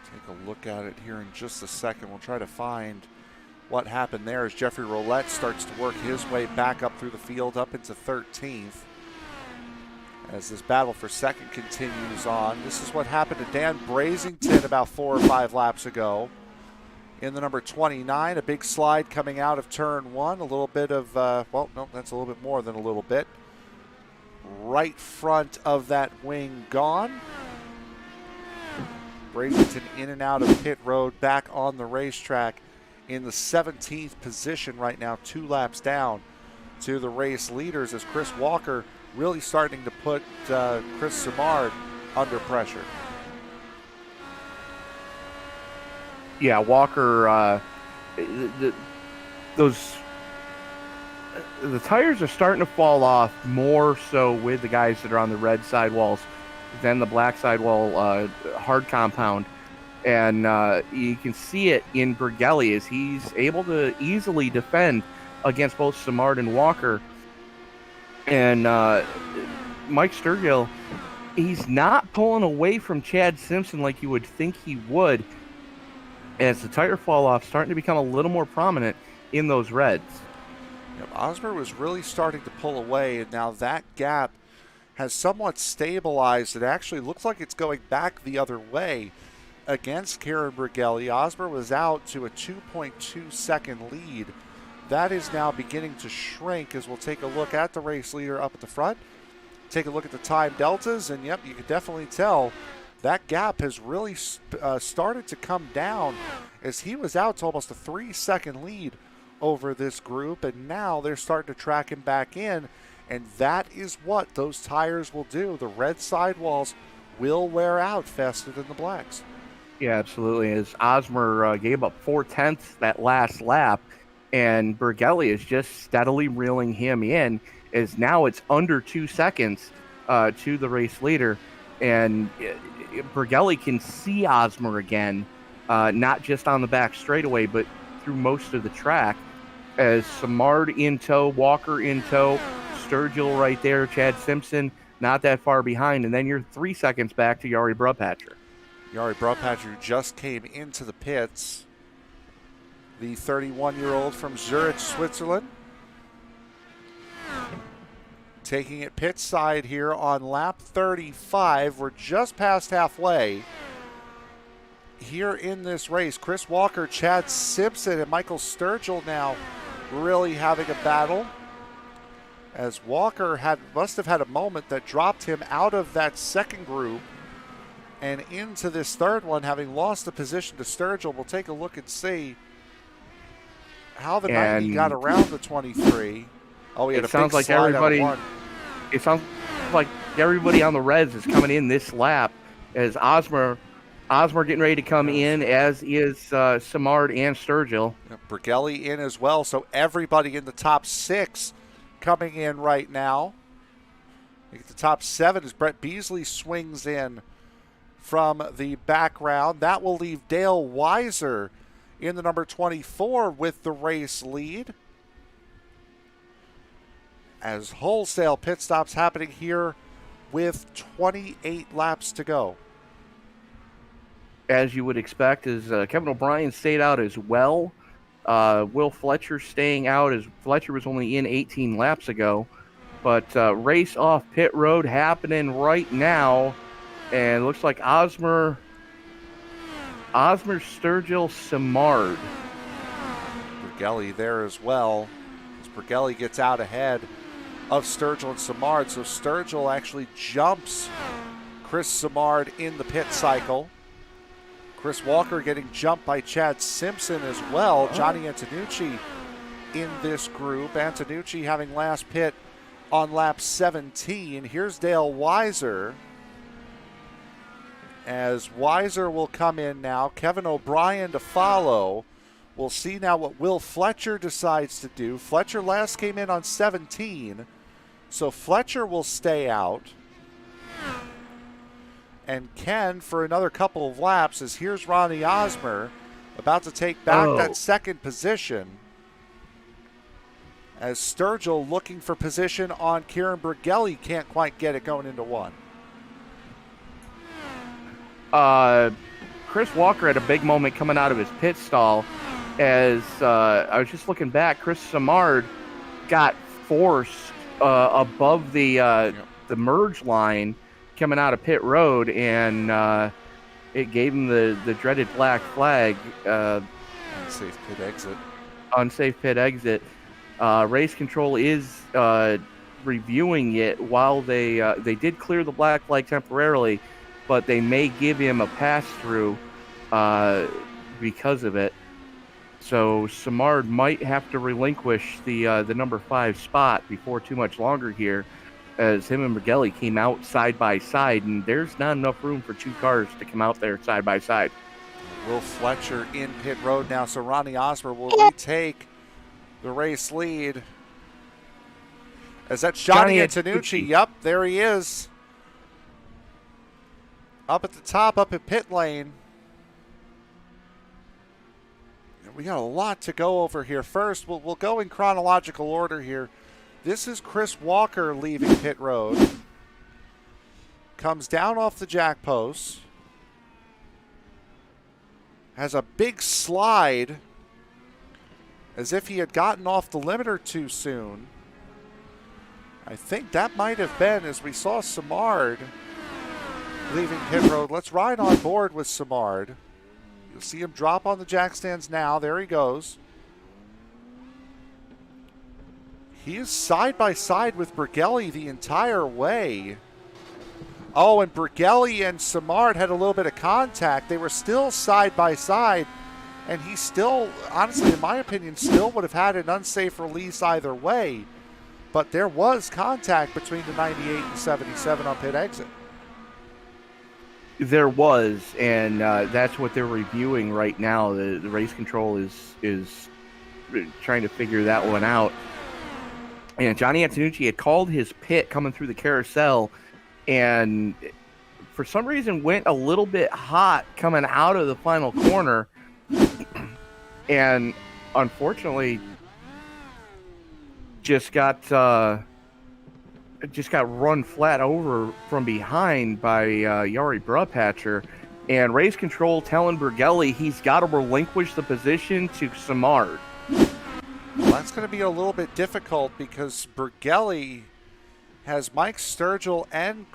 Take a look at it here in just a second. We'll try to find what happened there as Jeffrey Roulette starts to work his way back up through the field, up into 13th. As this battle for second continues on. This is what happened to Dan Brazington about 4 or 5 laps ago. In the number 29, a big slide coming out of turn 1. A little bit of, that's a little bit more than a little bit. Right front of that wing gone. Brazington in and out of pit road, back on the racetrack in the 17th position right now, 2 laps down to the race leaders, as Chris Walker really starting to put Chris Simard under pressure. Yeah, Walker, the tires are starting to fall off more so with the guys that are on the red sidewalls than the black sidewall hard compound. And you can see it in Bergelli as he's able to easily defend against both Simard and Walker. And Mike Sturgill, he's not pulling away from Chad Simpson like you would think he would, as the tire fall off starting to become a little more prominent in those reds. Osmer was really starting to pull away, and now that gap has somewhat stabilized. It actually looks like it's going back the other way against Kieran Bergelli. Osmer was out to a 2.2 second lead. That is now beginning to shrink, as we'll take a look at the race leader up at the front. Take a look at the time deltas, and yep, you can definitely tell that gap has really started to come down, as he was out to almost a 3-second lead over this group, and now they're starting to track him back in, and that is what those tires will do. The red sidewalls will wear out faster than the blacks. Yeah, absolutely. As Osmer gave up 4/10 that last lap, and Bergelli is just steadily reeling him in, as now it's under 2 seconds to the race leader, and Bergelli can see Osmer again, not just on the back straightaway, but through most of the track, as Simard in tow, Walker in tow, Sturgill right there, Chad Simpson not that far behind, and then you're 3 seconds back to Jari Brupatcher. Jari Brupatcher just came into the pits, the 31-year-old from Zurich, Switzerland. Taking it pit side here on lap 35. We're just past halfway here in this race. Chris Walker, Chad Simpson, and Michael Sturgill now really having a battle. as Walker must have had a moment that dropped him out of that second group and into this third one, having lost the position to Sturgill. We'll take a look and see how the 90 got around the 23. Oh, he had a big slide out of one. It sounds like everybody on the Reds is coming in this lap as Osmer getting ready to come in, as is Simard and Sturgill. Bergelli in as well, so everybody in the top 6 coming in right now. I think the top 7 as Brett Beasley swings in from the background. That will leave Dale Weiser in the number 24 with the race lead, as wholesale pit stops happening here with 28 laps to go. As you would expect, as Kevin O'Brien stayed out as well. Will Fletcher staying out, as Fletcher was only in 18 laps ago. But race off pit road happening right now. And it looks like Osmer, Sturgill, Simard. Bergelli there as well, as Bergelli gets out ahead of Sturgill and Simard. So Sturgill actually jumps Chris Simard in the pit cycle. Chris Walker getting jumped by Chad Simpson as well. Johnny Antonucci in this group. Antonucci having last pit on lap 17. Here's Dale Weiser, as Weiser will come in now. Kevin O'Brien to follow. We'll see now what Will Fletcher decides to do. Fletcher last came in on 17, so Fletcher will stay out. And Ken for another couple of laps, as here's Ronnie Osmer about to take back that second position, as Sturgill looking for position on Kieran Bergelli can't quite get it going into one. Chris Walker had a big moment coming out of his pit stall, as I was just looking back. Chris Simard got forced above the merge line coming out of pit road, and it gave him the dreaded black flag. Unsafe pit exit. Race control is reviewing it while they did clear the black flag temporarily, but they may give him a pass-through because of it. So Simard might have to relinquish the number 5 spot before too much longer here, as him and Bergelli came out side by side, and there's not enough room for 2 cars to come out there side by side. Will Fletcher in pit road now, so Ronnie Osmer will retake the race lead. As that's Johnny Antonucci. Yep, there he is. Up at the top, up at pit lane. We got a lot to go over here. First, we'll go in chronological order here. This is Chris Walker leaving pit road. Comes down off the jack post. Has a big slide, as if he had gotten off the limiter too soon. I think that might have been, as we saw Simard leaving pit road. Let's ride on board with Simard. You'll see him drop on the jack stands now. There he goes. He is side by side with Bergelli the entire way. Oh, and Bergelli and Simard had a little bit of contact. They were still side by side, and he still, honestly, in my opinion, still would have had an unsafe release either way. But there was contact between the 98 and 77 on pit exit. There was, and that's what they're reviewing right now. The race control is trying to figure that one out. And Johnny Antonucci had called his pit coming through the carousel, and for some reason went a little bit hot coming out of the final corner, and unfortunately just got run flat over from behind by Yari Brupatcher, and race control telling Bergelli he's got to relinquish the position to Simard. Well, that's going to be a little bit difficult, because Bergelli has Mike Sturgill and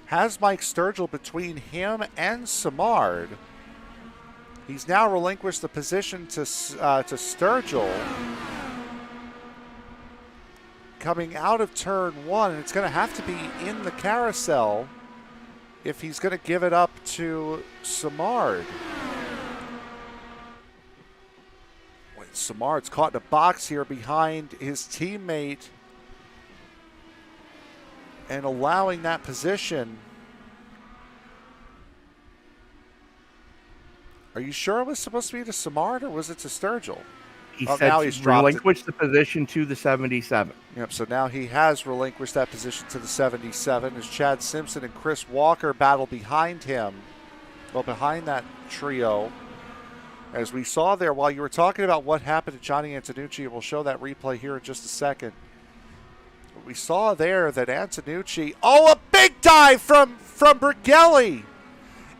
has Mike Sturgill between him and Simard. He's now relinquished the position to Sturgill. coming out of turn 1, and it's going to have to be in the carousel if he's going to give it up to Simard. Simard's caught in a box here behind his teammate and allowing that position. Are you sure it was supposed to be to Simard, or was it to Sturgill? He now said he's relinquished the position to the 77. Yep, so now he has relinquished that position to the 77 as Chad Simpson and Chris Walker battle behind him. Well, behind that trio. As we saw there, while you were talking about what happened to Johnny Antonucci, we'll show that replay here in just a second. We saw there that Antonucci, a big dive from Bergelli.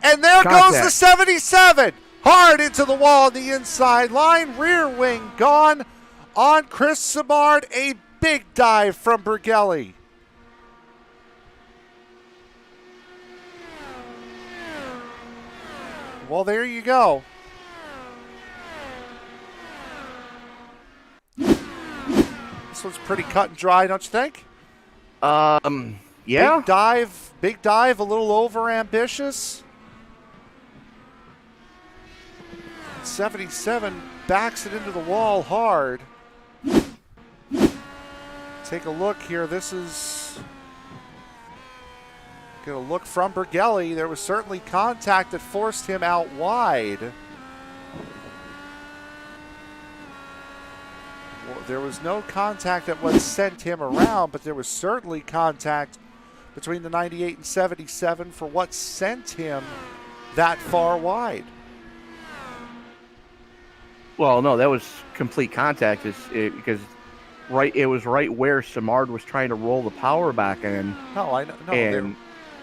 And there goes the 77. Hard into the wall on the inside line. Rear wing gone on Chris Simard. A big dive from Bergelli. Well, there you go. This one's pretty cut and dry, don't you think? Yeah. Big dive, a little over ambitious. 77 backs it into the wall hard. Take a look here. This is going to look from Bergelli. There was certainly contact that forced him out wide. Well, there was no contact that what sent him around, but there was certainly contact between the 98 and 77 for what sent him that far wide. Well, no, that was complete contact because it was right where Simard was trying to roll the power back in. No, I know.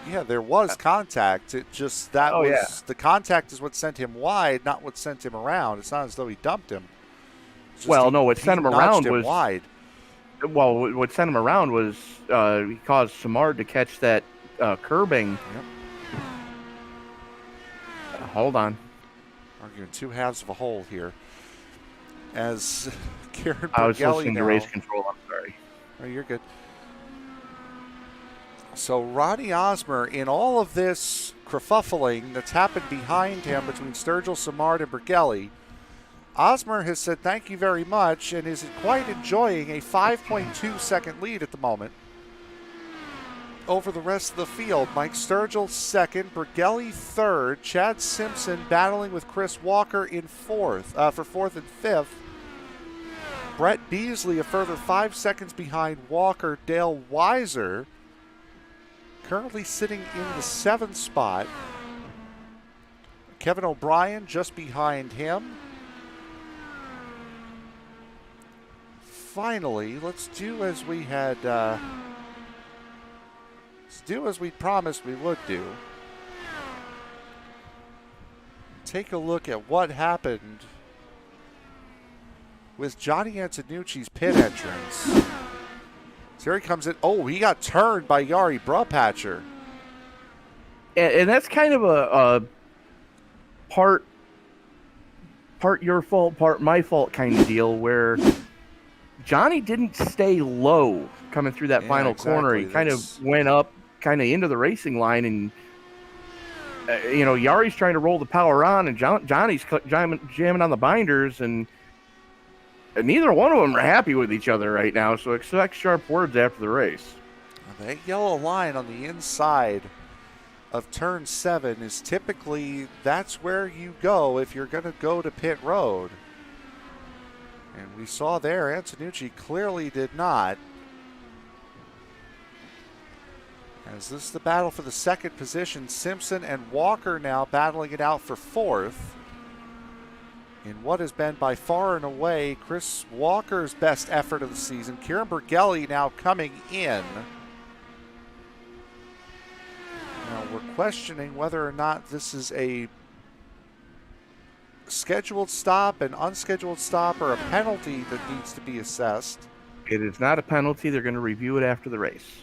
No, there was contact. It just the contact is what sent him wide, not what sent him around. It's not as though he dumped him. What sent him around was wide. Well, what sent him around was he caused Simard to catch that curbing. Yep. Hold on. Arguing two halves of a hole here. As Kieran Bergelli I was listening to race control. I'm sorry. Oh, you're good. So Ronnie Osmer, in all of this kerfuffling that's happened behind him between Sturgill, Simard, and Bergelli, Osmer has said thank you very much and is quite enjoying a 5.2 second lead at the moment over the rest of the field. Mike Sturgill second, Bergelli third, Chad Simpson battling with Chris Walker in fourth for fourth and fifth. Brett Beasley a further 5 seconds behind Walker. Dale Weiser currently sitting in the seventh spot. Kevin O'Brien just behind him. Finally, let's do as we had. Let's do as we promised we would do. Take a look at what happened with Johnny Antonucci's pit entrance. So here he comes in. Oh, he got turned by Yari Brupatcher. And that's kind of a part your fault, part my fault kind of deal where Johnny didn't stay low coming through that final corner. He kind of went up kind of into the racing line, and Yari's trying to roll the power on, and Johnny's jamming on the binders, and neither one of them are happy with each other right now, so expect sharp words after the race. That yellow line on the inside of turn 7 is typically, that's where you go if you're going to go to pit road. And we saw there, Antonucci clearly did not. As this is the battle for the second position, Simpson and Walker now battling it out for fourth. In what has been by far and away Chris Walker's best effort of the season. Kieran Bergelli now coming in. Now we're questioning whether or not this is a scheduled stop, an unscheduled stop, or a penalty that needs to be assessed. It is not a penalty. They're going to review it after the race.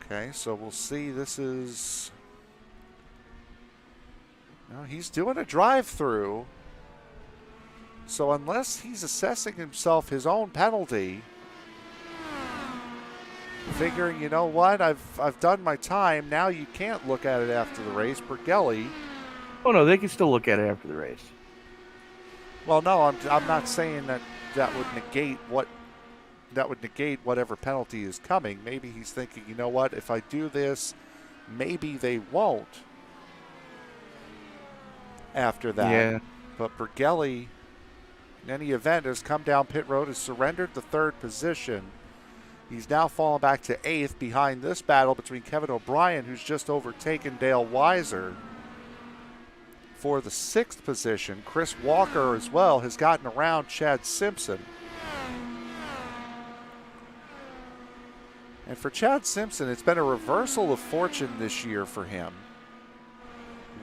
Okay, so we'll see. This is... No, he's doing a drive-through. So unless he's assessing himself his own penalty, figuring, you know what, I've done my time. Now you can't look at it after the race. Bergelli. Oh no, they can still look at it after the race. Well, no, I'm not saying that would negate whatever penalty is coming. Maybe he's thinking, you know what, if I do this, maybe they won't after that. Yeah. But Bergelli, in any event, has come down pit road, has surrendered the third position. He's now fallen back to 8th behind this battle between Kevin O'Brien, who's just overtaken Dale Weiser, for the 6th position. Chris Walker as well has gotten around Chad Simpson. And for Chad Simpson, it's been a reversal of fortune this year for him.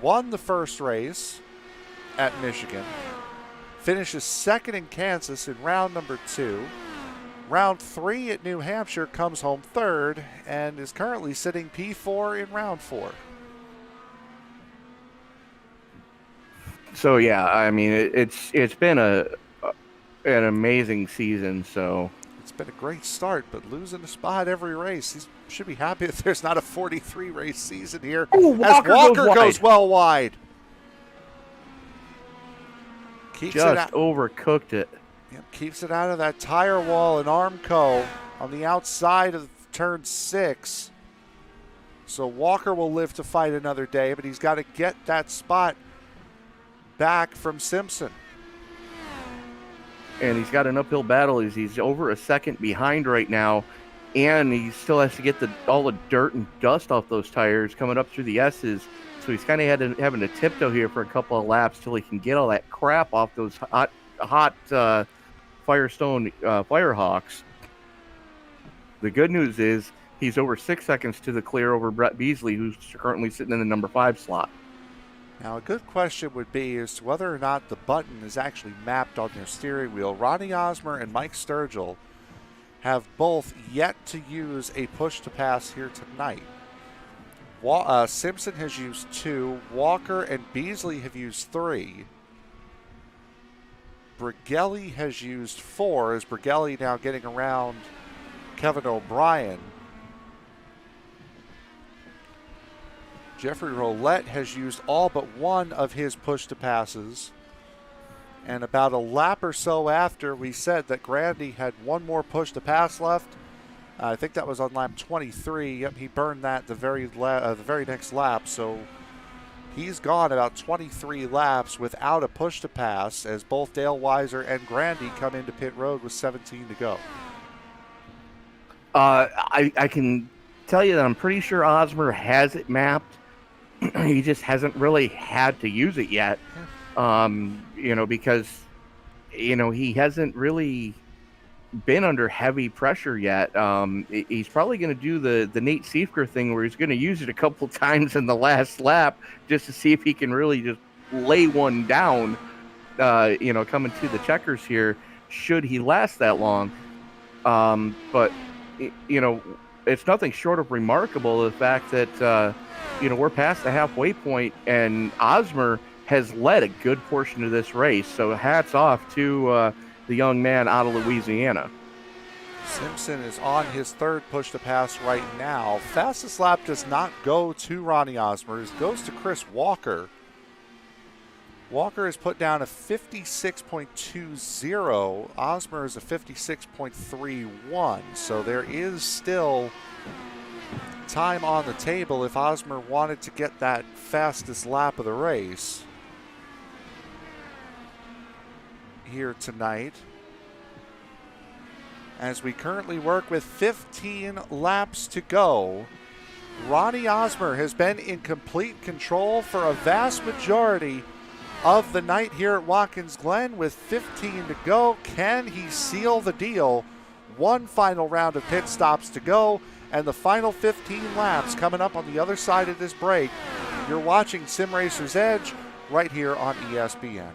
Won the first race at Michigan. Finishes second in Kansas in round number 2. Round 3 at New Hampshire, comes home third, and is currently sitting P4 in round 4. So yeah, I mean it's been an amazing season. So it's been a great start, but losing a spot every race. He should be happy that there's not a 43 race season here. Ooh, as Walker goes goes well wide. Keeps just it out. overcooked it. Yep, keeps it out of that tire wall in Armco on the outside of turn 6. So Walker will live to fight another day, but he's got to get that spot back from Simpson. And he's got an uphill battle. He's over a second behind right now, and he still has to get all the dirt and dust off those tires coming up through the S's. So he's kind of having to tiptoe here for a couple of laps till he can get all that crap off those hot Firestone Firehawks. The good news is he's over 6 seconds to the clear over Brett Beasley, who's currently sitting in the number 5 slot. Now, a good question would be as to whether or not the button is actually mapped on their steering wheel. Ronnie Osmer and Mike Sturgill have both yet to use a push-to-pass here tonight. Simpson has used 2. Walker and Beasley have used 3. Bergelli has used 4, as Bergelli now getting around Kevin O'Brien. Jeffrey Roulette has used all but 1 of his push-to-passes. And about a lap or so after, we said that Grandy had 1 more push-to-pass left. I think that was on lap 23. Yep, he burned that the very next lap. So he's gone about 23 laps without a push-to-pass, as both Dale Weiser and Grandy come into pit road with 17 to go. I can tell you that I'm pretty sure Osmer has it mapped. He just hasn't really had to use it yet, because, he hasn't really been under heavy pressure yet. He's probably going to do the Nate Siefker thing where he's going to use it a couple times in the last lap just to see if he can really just lay one down, coming to the checkers here, should he last that long. But, it's nothing short of remarkable, the fact that, we're past the halfway point, and Osmer has led a good portion of this race. So hats off to the young man out of Louisiana. Simpson is on his 3rd push-to-pass right now. Fastest lap does not go to Ronnie Osmer. It goes to Chris Walker. Walker has put down a 56.20. Osmer is a 56.31. So there is still time on the table if Osmer wanted to get that fastest lap of the race here tonight. As we currently work with 15 laps to go, Ronnie Osmer has been in complete control for a vast majority of the night here at Watkins Glen with 15 to go. Can he seal the deal? 1 final round of pit stops to go, and the final 15 laps coming up on the other side of this break. You're watching Sim Racer's Edge right here on ESPN.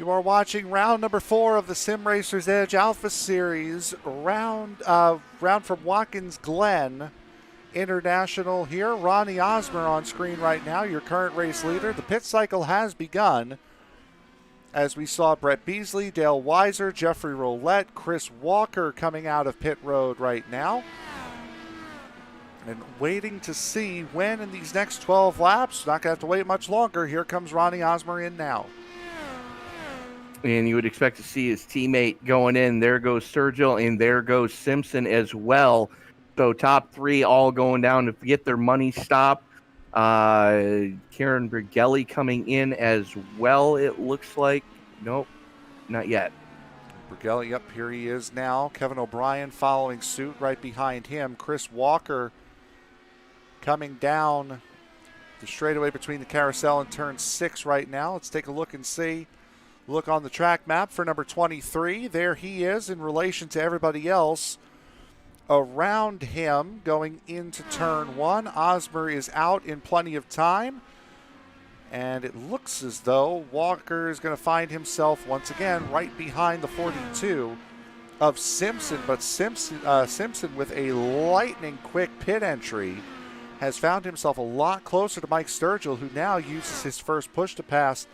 You are watching round number 4 of the Sim Racers Edge Alpha Series. Round from Watkins, Glen International here. Ronnie Osmer on screen right now, your current race leader. The pit cycle has begun as we saw Brett Beasley, Dale Weiser, Jeffrey Roulette, Chris Walker coming out of pit road right now. And waiting to see when in these next 12 laps, not going to have to wait much longer. Here comes Ronnie Osmer in now. And you would expect to see his teammate going in. There goes Sturgill, and there goes Simpson as well. So top 3 all going down to get their money stop. Karen Brigelli coming in as well, it looks like. Nope, not yet. Brigelli, yep, here he is now. Kevin O'Brien following suit right behind him. Chris Walker coming down the straightaway between the carousel and turn 6 right now. Let's take a look and see. Look on the track map for number 23. There he is in relation to everybody else around him going into turn 1. Osmer is out in plenty of time. And it looks as though Walker is going to find himself once again right behind the 42 of Simpson. But Simpson with a lightning quick pit entry has found himself a lot closer to Mike Sturgill, who now uses his first push to pass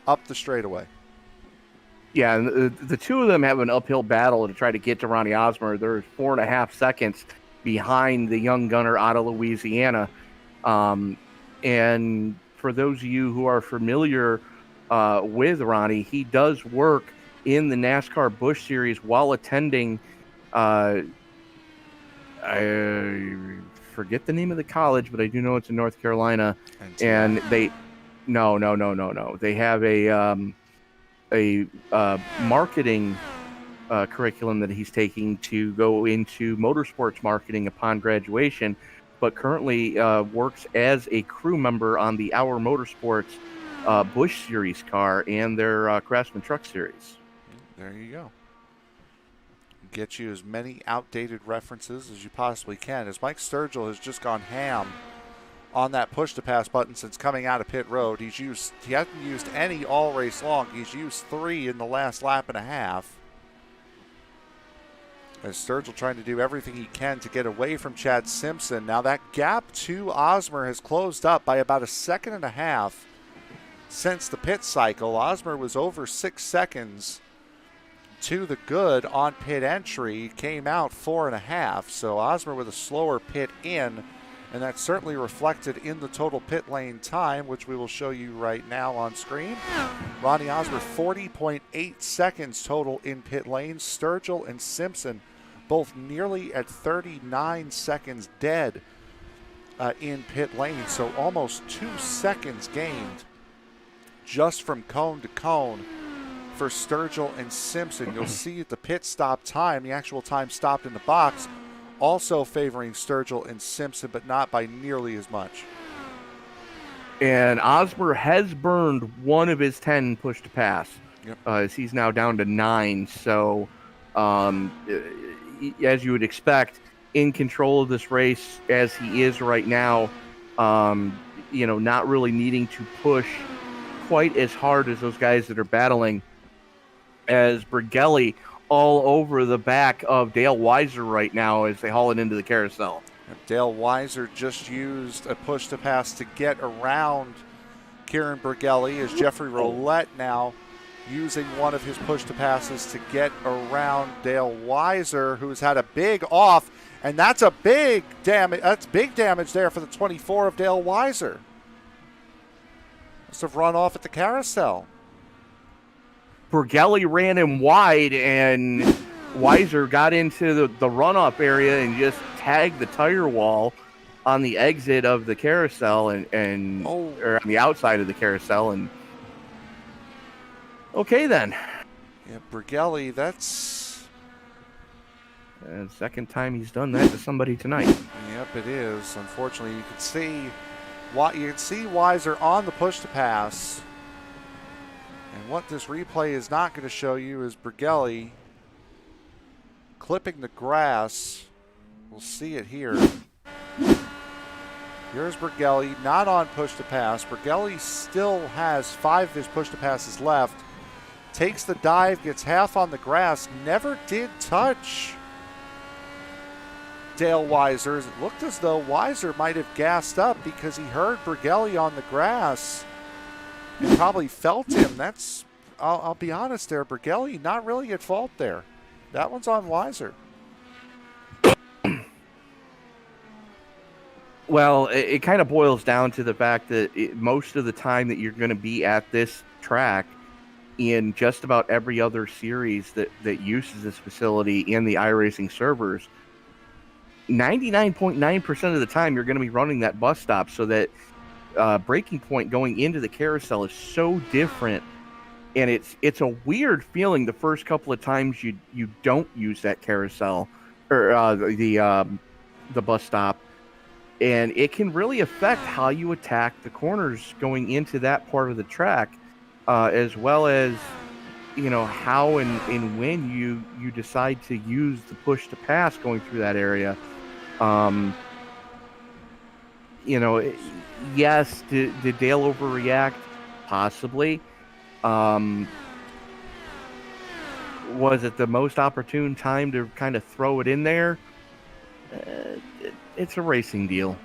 up the straightaway. Yeah, and the two of them have an uphill battle to try to get to Ronnie Osmer. They're 4.5 seconds behind the young gunner out of Louisiana. And for those of you who are familiar with Ronnie, he does work in the NASCAR Busch Series while attending, I forget the name of the college, but I do know it's in North Carolina. And they, no. They have a marketing curriculum that he's taking to go into motorsports marketing upon graduation, but currently works as a crew member on the Our Motorsports Busch Series car and their Craftsman Truck Series. There you go. Get you as many outdated references as you possibly can, as Mike Sturgill has just gone ham on that push-to-pass button since coming out of pit road. He hasn't used any all race long. He's used 3 in the last lap and a half. As Sturgill trying to do everything he can to get away from Chad Simpson. Now that gap to Osmer has closed up by about 1.5 seconds since the pit cycle. Osmer was over 6 seconds to the good on pit entry. Came out 4.5. So Osmer with a slower pit in. And that's certainly reflected in the total pit lane time, which we will show you right now on screen. Ronnie Osmer, 40.8 seconds total in pit lane. Sturgill and Simpson both nearly at 39 seconds dead in pit lane. So almost 2 seconds gained just from cone to cone for Sturgill and Simpson. You'll see at the pit stop time, the actual time stopped in the box, also favoring Sturgill and Simpson, but not by nearly as much. And Osmer has burned 1 of his 10 push to pass. Yep. As he's now down to 9. So, as you would expect, in control of this race as he is right now, not really needing to push quite as hard as those guys that are battling, as Brigelli all over the back of Dale Weiser right now as they haul it into the carousel. Dale Weiser just used a push to pass to get around Kieran Brigelli, as Jeffrey Roulette now using one of his push to passes to get around Dale Weiser, who's had a big off, and that's a big damage. That's big damage there for the 24 of Dale Weiser. Must have run off at the carousel. Brigelli ran him wide, and Weiser got into the runoff area and just tagged the tire wall on the exit of the carousel or on the outside of the carousel. And okay, then. Yeah, Brigelli, that's the second time he's done that to somebody tonight. Yep, it is. Unfortunately, you can see Weiser on the push to pass. And what this replay is not going to show you is Brigelli clipping the grass. We'll see it here. Here's Brigelli, not on push to pass. Brigelli still has 5 of his push to passes left. takes the dive, gets half on the grass, never did touch Dale Weiser. It looked as though Weiser might have gassed up because he heard Bergelli on the grass and probably felt him. That's, I'll be honest there, Bergelli not really at fault there. That one's on Weiser. Well, it kind of boils down to the fact that most of the time that you're going to be at this track in just about every other series that uses this facility in the iRacing servers, 99.9% of the time you're going to be running that bus stop, so that braking point going into the carousel is so different, and it's a weird feeling the first couple of times you don't use that carousel or the bus stop. And it can really affect how you attack the corners going into that part of the track, as well as, how and when you decide to use the push to pass going through that area. Yes, did Dale overreact? Possibly. Was it the most opportune time to kind of throw it in there? It's a racing deal.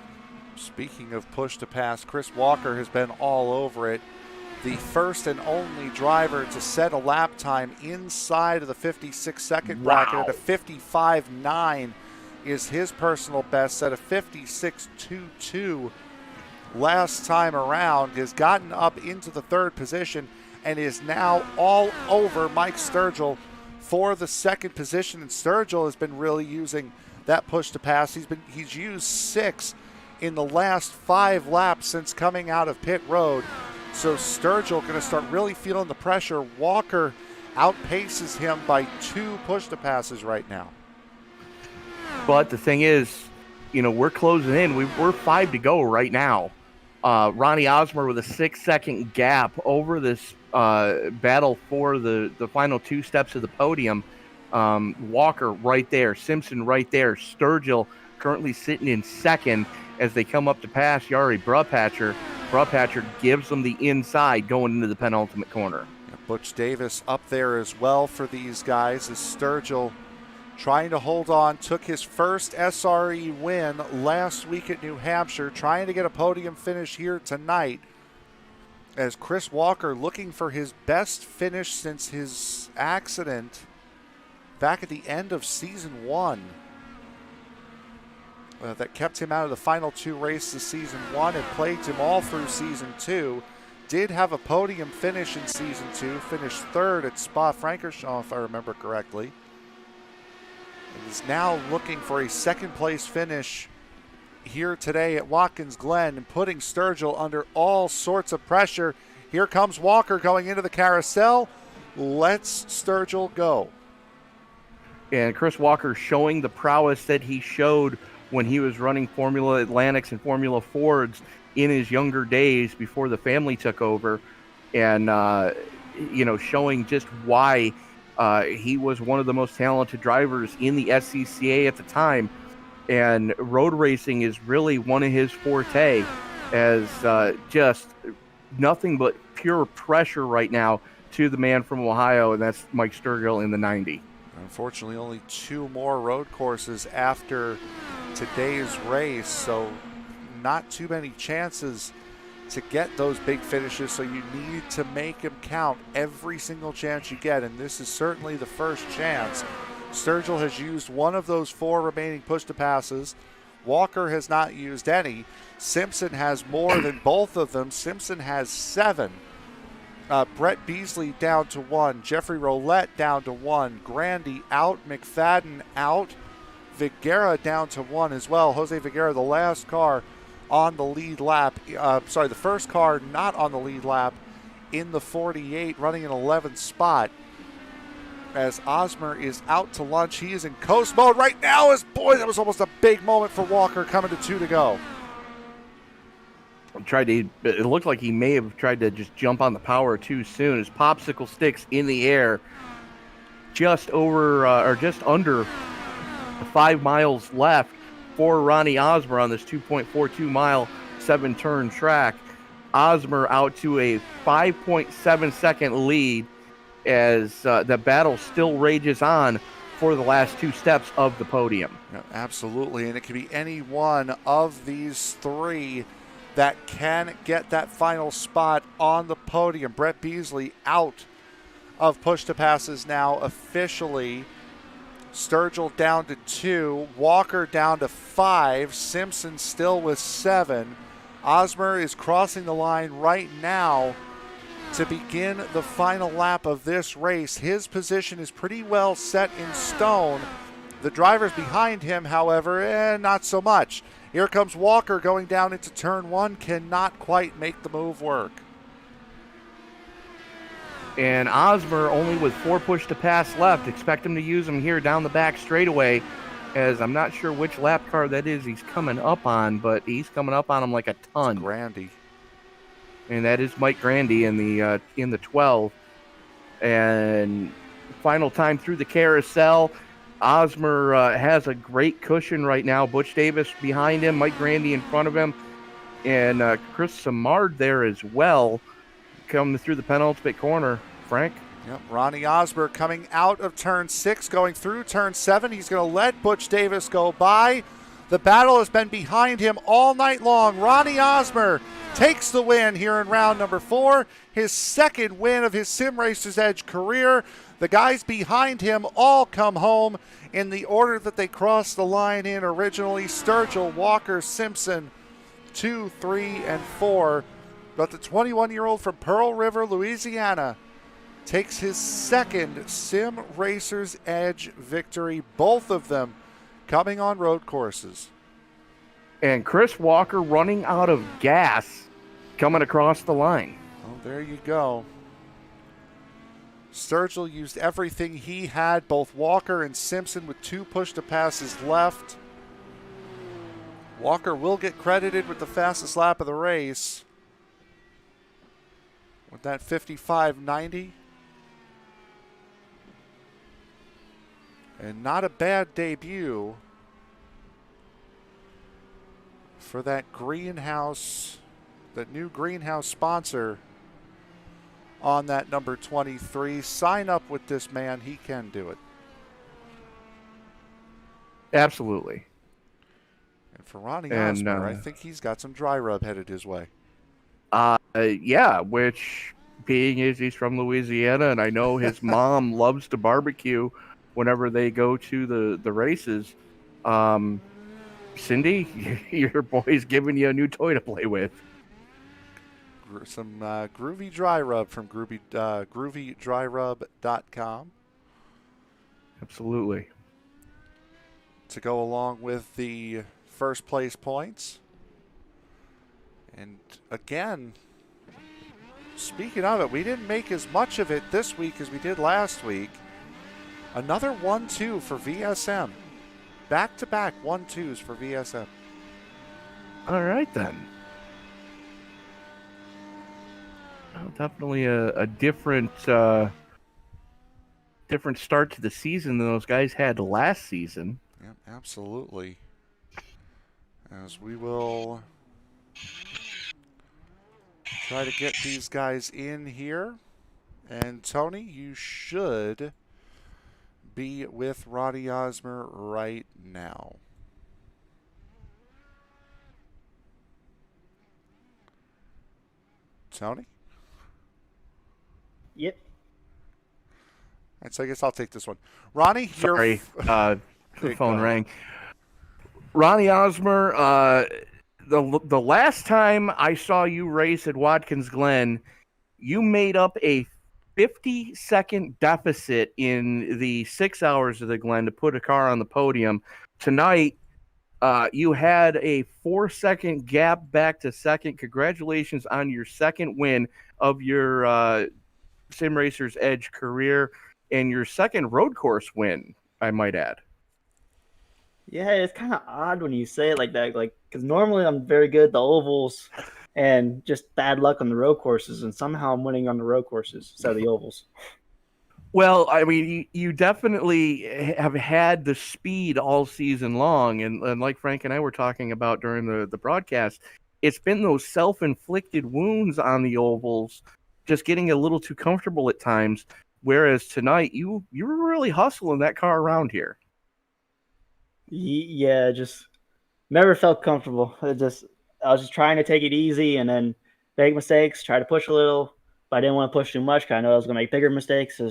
Speaking of push to pass, Chris Walker has been all over it. The first and only driver to set a lap time inside of the 56-second bracket at a 55.9 is his personal best, set a 56.22 last time around, has gotten up into the third position and is now all over Mike Sturgill for the second position. And Sturgill has been really using that push to pass. He's used 6 in the last 5 laps since coming out of pit road. So Sturgill going to start really feeling the pressure. Walker outpaces him by 2 push to passes right now. But the thing is, we're closing in. We're 5 to go right now. Ronnie Osmer with a 6-second gap over this battle for the final 2 steps of the podium. Walker right there, Simpson right there, Sturgill currently sitting in second as they come up to pass Jari Brupatcher. Brupatcher gives them the inside going into the penultimate corner. Butch Davis up there as well for these guys as Sturgill trying to hold on, took his first SRE win last week at New Hampshire, trying to get a podium finish here tonight, as Chris Walker looking for his best finish since his accident back at the end of season 1. That kept him out of the final 2 races season 1 and plagued him all through season 2. Did have a podium finish in season 2, finished 3rd at Spa-Francorchamps, if I remember correctly. And is now looking for a 2nd place finish here today at Watkins Glen and putting Sturgill under all sorts of pressure. Here comes Walker going into the carousel. Let's Sturgill go. And Chris Walker showing the prowess that he showed when he was running Formula Atlantics and Formula Fords in his younger days before the family took over, and showing just why he was one of the most talented drivers in the SCCA at the time. And road racing is really one of his forte, as just nothing but pure pressure right now to the man from Ohio, and that's Mike Sturgill in the 90. Unfortunately, only 2 more road courses after today's race, so not too many chances to get those big finishes, so you need to make them count every single chance you get, and this is certainly the first chance. Sturgill has used 1 of those 4 remaining push-to-passes. Walker has not used any. Simpson has more than both of them. Simpson has 7. Brett Beasley down to 1. Jeffrey Roulette down to 1. Grandy out. McFadden out. Vigera down to 1 as well. Jose Vigera, the last car on the lead lap. The first car not on the lead lap in the 48, running an 11th spot. As Osmer is out to lunch, he is in coast mode right now. That was almost a big moment for Walker coming to 2 to go. It looked like he may have tried to just jump on the power too soon. His popsicle sticks in the air, just under 5 miles left for Ronnie Osmer on this 2.42 mile 7-turn track. Osmer out to a 5.7 second lead, as the battle still rages on for the last 2 steps of the podium. Yeah, absolutely, and it could be any one of these 3 that can get that final spot on the podium. Brett Beasley out of push to passes now officially. Sturgill down to 2, Walker down to 5, Simpson still with 7. Osmer is crossing the line right now to begin the final lap of this race. His position is pretty well set in stone. The drivers behind him, however, not so much. Here comes Walker going down into turn 1, cannot quite make the move work. And Osmer only with 4 push to pass left. Expect him to use them here down the back straightaway, as I'm not sure which lap car that is he's coming up on, but he's coming up on him like a ton. It's Grandy. And that is Mike Grandy in the 12. And final time through the carousel. Osmer has a great cushion right now. Butch Davis behind him, Mike Grandy in front of him, and Chris Samard there as well, coming through the penultimate corner. Frank? Yep, Ronnie Osmer coming out of turn 6, going through turn 7. He's going to let Butch Davis go by. The battle has been behind him all night long. Ronnie Osmer takes the win here in round number 4, his 2nd win of his Sim Racers Edge career. The guys behind him all come home in the order that they crossed the line in originally. Sturgill, Walker, Simpson, 2, 3, and 4. But the 21-year-old from Pearl River, Louisiana, takes his 2nd Sim Racers Edge victory, both of them coming on road courses. And Chris Walker running out of gas coming across the line. Oh, there you go. Sturgill used everything he had, both Walker and Simpson, with 2 push-to-passes left. Walker will get credited with the fastest lap of the race with that 55.90. And not a bad debut for that greenhouse, that new greenhouse sponsor on that number 23. Sign up with this man. He can do it. Absolutely. And for Ronnie Osmer, I think he's got some dry rub headed his way. Yeah, which being is he's from Louisiana, and I know his mom loves to barbecue whenever they go to the races. Cindy, your boy's giving you a new toy to play with. Some groovy dry rub from groovydryrub.com. Absolutely. To go along with the first place points. And again, speaking of it, we didn't make as much of it this week as we did last week. Another 1-2 for VSM. Back-to-back 1-2s for VSM. All right, then. Well, definitely a different different start to the season than those guys had last season. Yeah, absolutely. As we will try to get these guys in here. And Tony, you should be with Roddy Osmer right now. Tony? Yep. All right, so I guess I'll take this one. Ronnie, Sorry, the phone rang. Ronnie Osmer, the last time I saw you race at Watkins Glen, you made up a 50-second deficit in the 6 hours of the Glen to put a car on the podium. Tonight, you had a 4-second gap back to second. Congratulations on your 2nd win of your Sim Racers Edge career and your 2nd road course win, I might add. Yeah, it's kind of odd when you say it like that, because normally I'm very good at the ovals and just bad luck on the road courses, and somehow I'm winning on the road courses instead of the ovals. Well, I mean, you definitely have had the speed all season long, and like Frank and I were talking about during the broadcast, it's been those self-inflicted wounds on the ovals, just getting a little too comfortable at times. Whereas tonight, you were really hustling that car around here. Yeah, just never felt comfortable. I was just trying to take it easy and then make mistakes, try to push a little, but I didn't want to push too much because I know I was going to make bigger mistakes.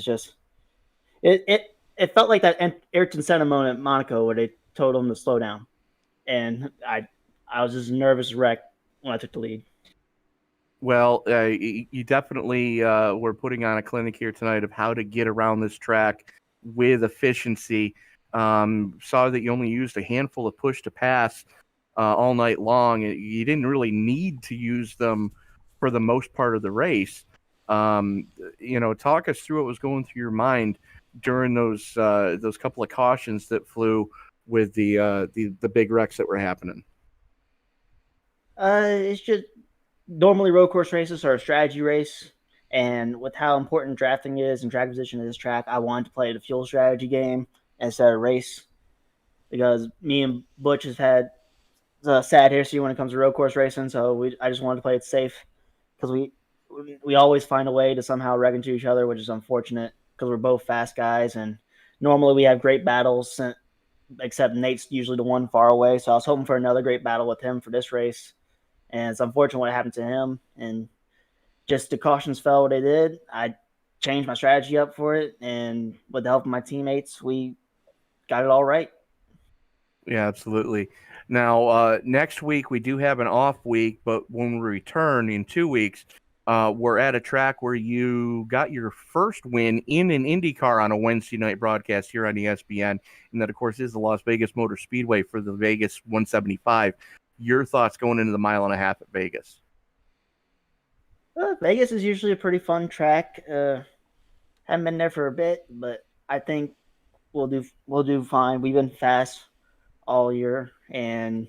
It felt like that Ayrton Senna moment at Monaco where they told him to slow down, and I was just a nervous wreck when I took the lead. Well, you definitely were putting on a clinic here tonight of how to get around this track with efficiency. Saw that you only used a handful of push to pass all night long. You didn't really need to use them for the most part of the race. Talk us through what was going through your mind during those couple of cautions that flew with the big wrecks that were happening. It's just normally road course races are a strategy race, and with how important drafting is and track position of this track, I wanted to play the fuel strategy game instead of race because me and Butch has had a sad history when it comes to road course racing. So I just wanted to play it safe because we always find a way to somehow wreck into each other, which is unfortunate because we're both fast guys, and normally we have great battles. Except Nate's usually the one far away, so I was hoping for another great battle with him for this race, and it's unfortunate what happened to him. And just the cautions fell what they did. I changed my strategy up for it, and with the help of my teammates, we got it all right. Yeah, absolutely. Now, next week we do have an off week, but when we return in 2 weeks, we're at a track where you got your first win in an IndyCar on a Wednesday night broadcast here on ESPN, and that, of course, is the Las Vegas Motor Speedway for the Vegas 175. Your thoughts going into the mile and a half at Vegas? Vegas is usually a pretty fun track. Haven't been there for a bit, but I think we'll do fine. We've been fast all year, and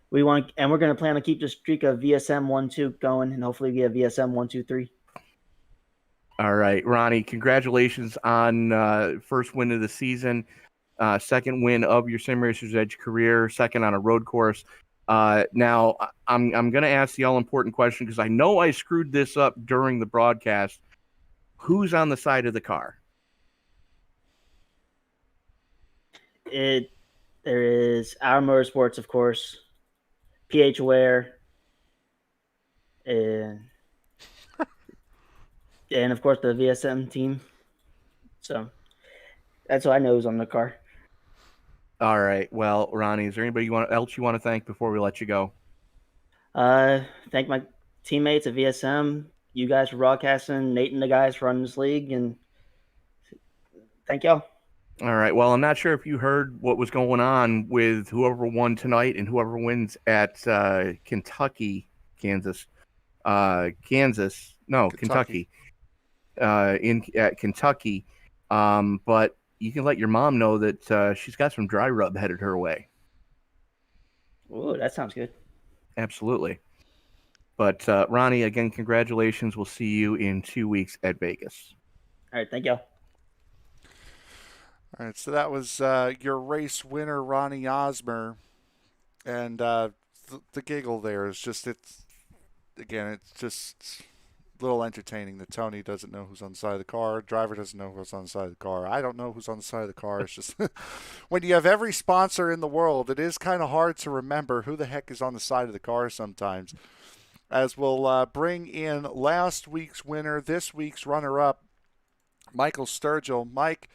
we're going to plan to keep the streak of VSM 1-2 going, and hopefully get a VSM 1-2-3. All right, Ronnie, congratulations on first win of the season, second win of your Sim Racers Edge career, second on a road course. Now, I'm going to ask the all-important question because I know I screwed this up during the broadcast. Who's on the side of the car? There is our motorsports, of course, PH Aware, and of course the VSM team. So that's what I know is on the car. All right. Well, Ronnie, is there anybody else you want to thank before we let you go? Thank my teammates at VSM, you guys for broadcasting, Nate and the guys for running this league, and thank y'all. All right. Well, I'm not sure if you heard what was going on with whoever won tonight and whoever wins at Kentucky. At Kentucky. But you can let your mom know that she's got some dry rub headed her way. Oh, that sounds good. Absolutely. But Ronnie, again, congratulations. We'll see you in 2 weeks at Vegas. All right, thank y'all. All right, so that was your race winner, Ronnie Osmer. And the giggle there is just, it's just a little entertaining that Tony doesn't know who's on the side of the car. Driver doesn't know who's on the side of the car. I don't know who's on the side of the car. It's just when you have every sponsor in the world, it is kind of hard to remember who the heck is on the side of the car sometimes. As we'll bring in last week's winner, this week's runner-up, Michael Sturgill. Mike,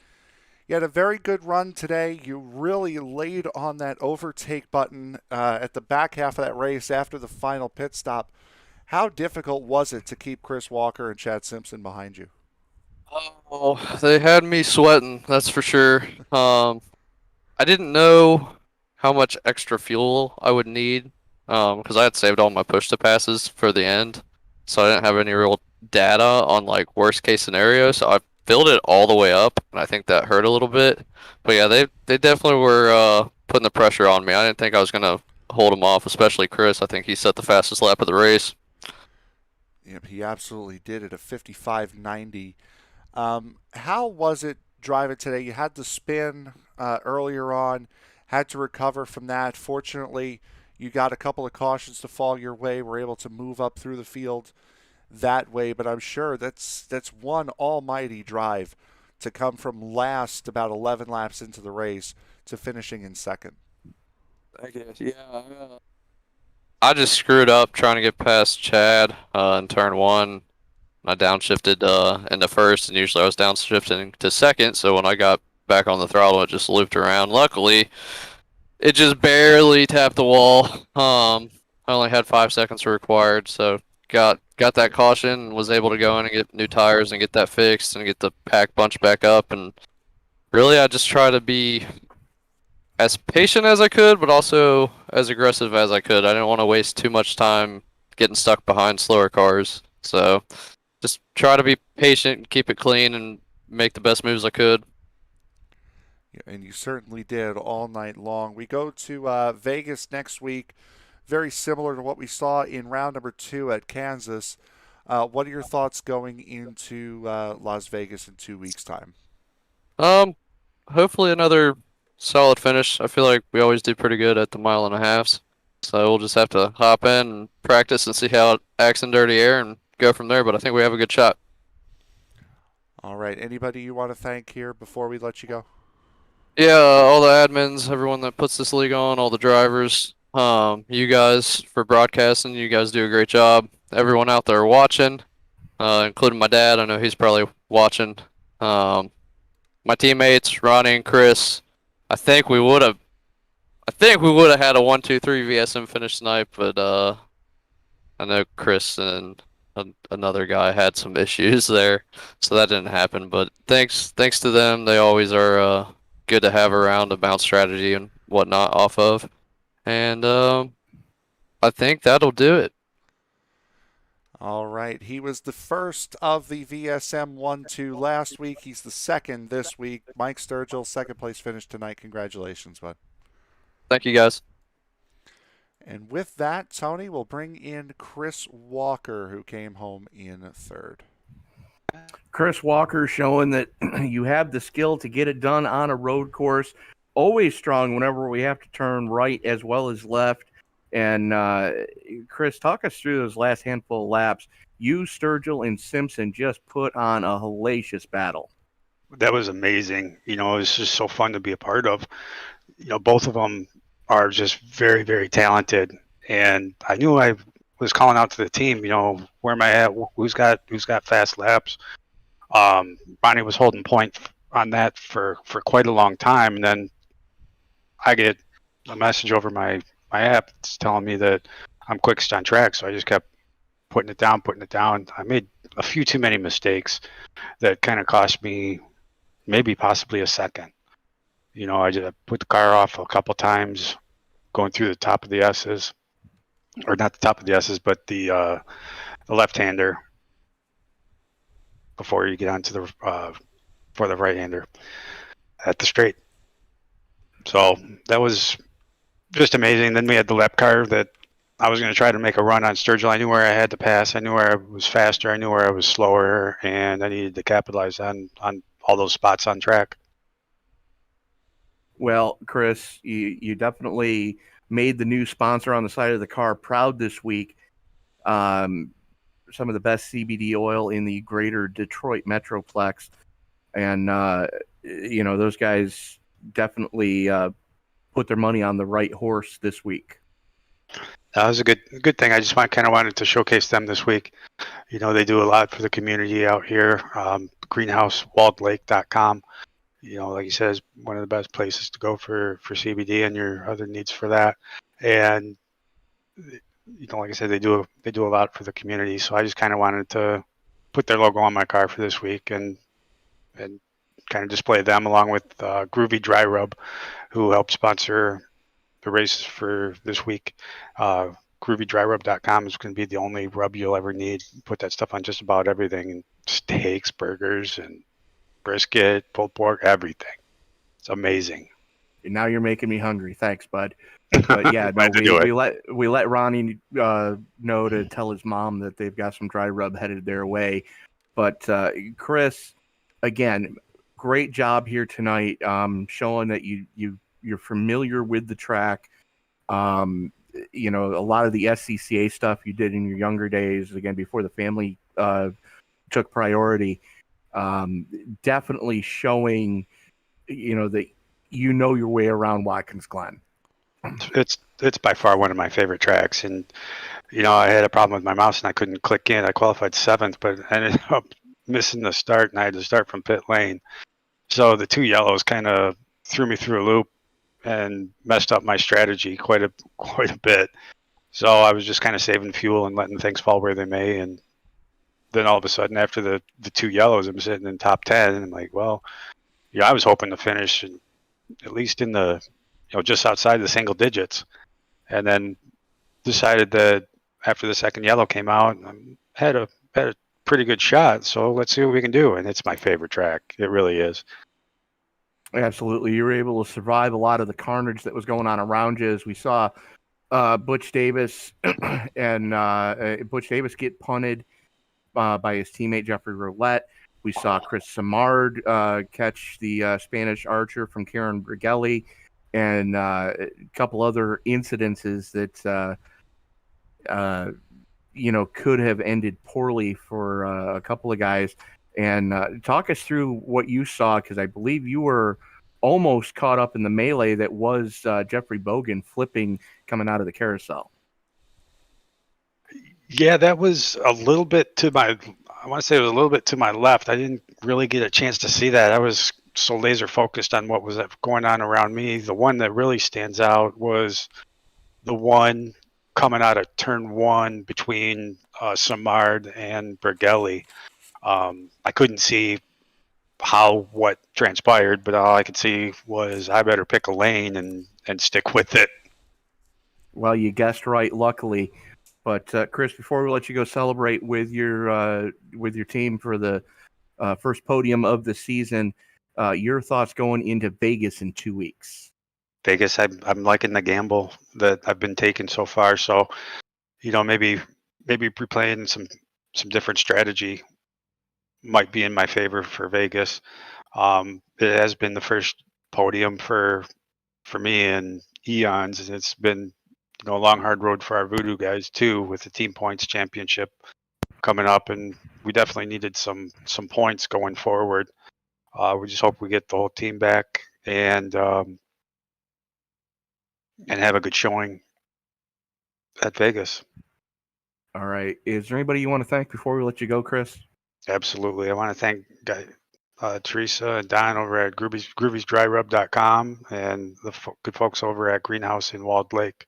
you had a very good run today. You really laid on that overtake button at the back half of that race after the final pit stop. How difficult was it to keep Chris Walker and Chad Simpson behind you? Oh, they had me sweating, that's for sure. I didn't know how much extra fuel I would need because I had saved all my push to passes for the end, so I didn't have any real data on like worst case scenario. So I filled it all the way up, and I think that hurt a little bit. But yeah, they definitely were putting the pressure on me. I didn't think I was gonna hold him off, especially Chris. I think he set the fastest lap of the race. Yep, he absolutely did it, a 55.90. How was it driving today? You had to spin earlier on, had to recover from that. Fortunately, you got a couple of cautions to fall your way, were able to move up through the field. that way, but I'm sure that's one almighty drive to come from last about 11 laps into the race to finishing in second. I guess, yeah. I just screwed up trying to get past Chad in turn one. I downshifted into first, and usually I was downshifting to second. So when I got back on the throttle, it just looped around. Luckily, it just barely tapped the wall. I only had 5 seconds required, so got that caution and was able to go in and get new tires and get that fixed and get the pack bunched back up. And really, I just try to be as patient as I could, but also as aggressive as I could. I didn't want to waste too much time getting stuck behind slower cars. So just try to be patient and keep it clean and make the best moves I could. And you certainly did all night long. We go to Vegas next week, very similar to what we saw in round number 2 at Kansas. What are your thoughts going into Las Vegas in 2 weeks' time? Hopefully another solid finish. I feel like we always do pretty good at the mile and a halves. So we'll just have to hop in and practice and see how it acts in dirty air and go from there. But I think we have a good shot. All right. Anybody you want to thank here before we let you go? Yeah, all the admins, everyone that puts this league on, all the drivers, you guys for broadcasting. You guys do a great job. Everyone out there watching, including my dad. I know he's probably watching. My teammates, Ronnie and Chris. I think we would have had a 1-2-3 VSM finish tonight, but I know Chris and another guy had some issues there, so that didn't happen. But thanks to them. They always are good to have around to bounce strategy and whatnot off of. And I think that'll do it. All right. He was the first of the VSM 1-2 last week. He's the second this week. Mike Sturgill, second place finish tonight. Congratulations, bud. Thank you, guys. And with that, Tony will bring in Chris Walker, who came home in third. Chris Walker showing that you have the skill to get it done on a road course. Always strong whenever we have to turn right as well as left. And Chris, talk us through those last handful of laps. You, Sturgill, and Simpson just put on a hellacious battle. That was amazing. You know, it was just so fun to be a part of. You know, both of them are just very, very talented. And I knew I was calling out to the team, you know, where am I at? Who's got fast laps? Ronnie was holding point on that for quite a long time. And then I get a message over my app that's telling me that I'm quickest on track. So I just kept putting it down. I made a few too many mistakes that kind of cost me maybe possibly a second. You know, I just put the car off a couple times going through the top of the S's, or not the top of the S's, but the left-hander before you get onto the for the right-hander at the straight. So that was just amazing. Then we had the lap car that I was going to try to make a run on Sturgill. I knew where I had to pass. I knew where I was faster. I knew where I was slower, and I needed to capitalize on all those spots on track. Well, Chris, you definitely made the new sponsor on the side of the car proud this week. Some of the best CBD oil in the greater Detroit Metroplex. And, you know, those guys definitely put their money on the right horse this week. That was a good thing. I just kind of wanted to showcase them this week. You know, they do a lot for the community out here. GreenhouseWalledLake.com. You know, like you said, is one of the best places to go for CBD and your other needs for that. And you know, like I said, they do a lot for the community. So I just kind of wanted to put their logo on my car for this week and kind of display them along with Groovy Dry Rub, who helped sponsor the races for this week. GroovyDryRub.com is going to be the only rub you'll ever need. Put that stuff on just about everything: steaks, burgers, and brisket, pulled pork, everything. It's amazing. Now you're making me hungry. Thanks, bud. But yeah, no, we let Ronnie know to tell his mom that they've got some dry rub headed their way. But Chris, again, great job here tonight, showing that you're familiar with the track. you know, a lot of the SCCA stuff you did in your younger days, again, before the family took priority, definitely showing, you know, that you know your way around Watkins Glen. It's by far one of my favorite tracks, and I had a problem with my mouse and I couldn't click in. I qualified 7th, but I ended up missing the start, and I had to start from pit lane. So the 2 yellows kind of threw me through a loop and messed up my strategy quite a bit. So I was just kind of saving fuel and letting things fall where they may. And then all of a sudden, after the 2 yellows, I'm sitting in top 10, and I'm like, well, I was hoping to finish at least in the, just outside the single digits, and then decided that after the second yellow came out, I had a pretty good shot. So let's see what we can do. And it's my favorite track. It really is. Absolutely. You were able to survive a lot of the carnage that was going on around you, as we saw Butch Davis and Butch Davis get punted by his teammate Jeffrey Roulette. We saw Chris Samard catch the Spanish archer from Karen Brigelli, and a couple other incidences that could have ended poorly for a couple of guys. And talk us through what you saw, because I believe you were almost caught up in the melee that was Jeffrey Bogan flipping coming out of the carousel. Yeah, that was a little bit to my, I want to say it was a little bit to my left. I didn't really get a chance to see that. I was so laser focused on what was going on around me. The one that really stands out was the one coming out of turn 1 between Samard and Bergelli. I couldn't see what transpired, but all I could see was I better pick a lane and stick with it. Well, you guessed right, luckily. But Chris, before we let you go celebrate with your team for the first podium of the season, your thoughts going into Vegas in 2 weeks? Vegas, I'm liking the gamble that I've been taking so far. So, maybe replaying some different strategy might be in my favor for Vegas. It has been the first podium for me in eons, and it's been a long hard road for our Voodoo guys too, with the team points championship coming up, and we definitely needed some points going forward. We just hope we get the whole team back and have a good showing at Vegas. All right. Is there anybody you want to thank before we let you go, Chris? Absolutely. I want to thank Teresa and Don over at GrooviesDryRub.com and the good folks over at Greenhouse in Walled Lake.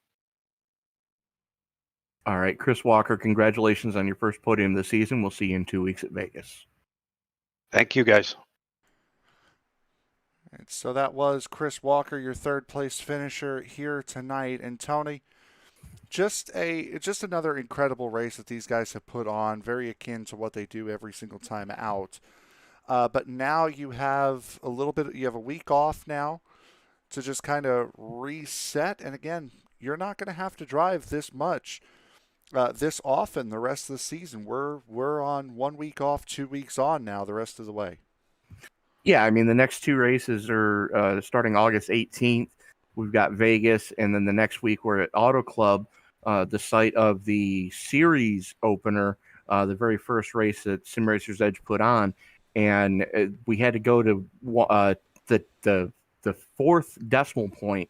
All right. Chris Walker, congratulations on your first podium of the season. We'll see you in 2 weeks at Vegas. Thank you, guys. And so that was Chris Walker, your third place finisher here tonight. And Tony, just another incredible race that these guys have put on, very akin to what they do every single time out. But now you have a week off now to just kind of reset. And again, you're not going to have to drive this much, this often the rest of the season. We're on 1 week off, 2 weeks on now the rest of the way. Yeah, I mean, the next 2 races are starting August 18th. We've got Vegas, and then the next week we're at Auto Club, the site of the series opener, the very first race that Sim Racers Edge put on. And we had to go to the fourth decimal point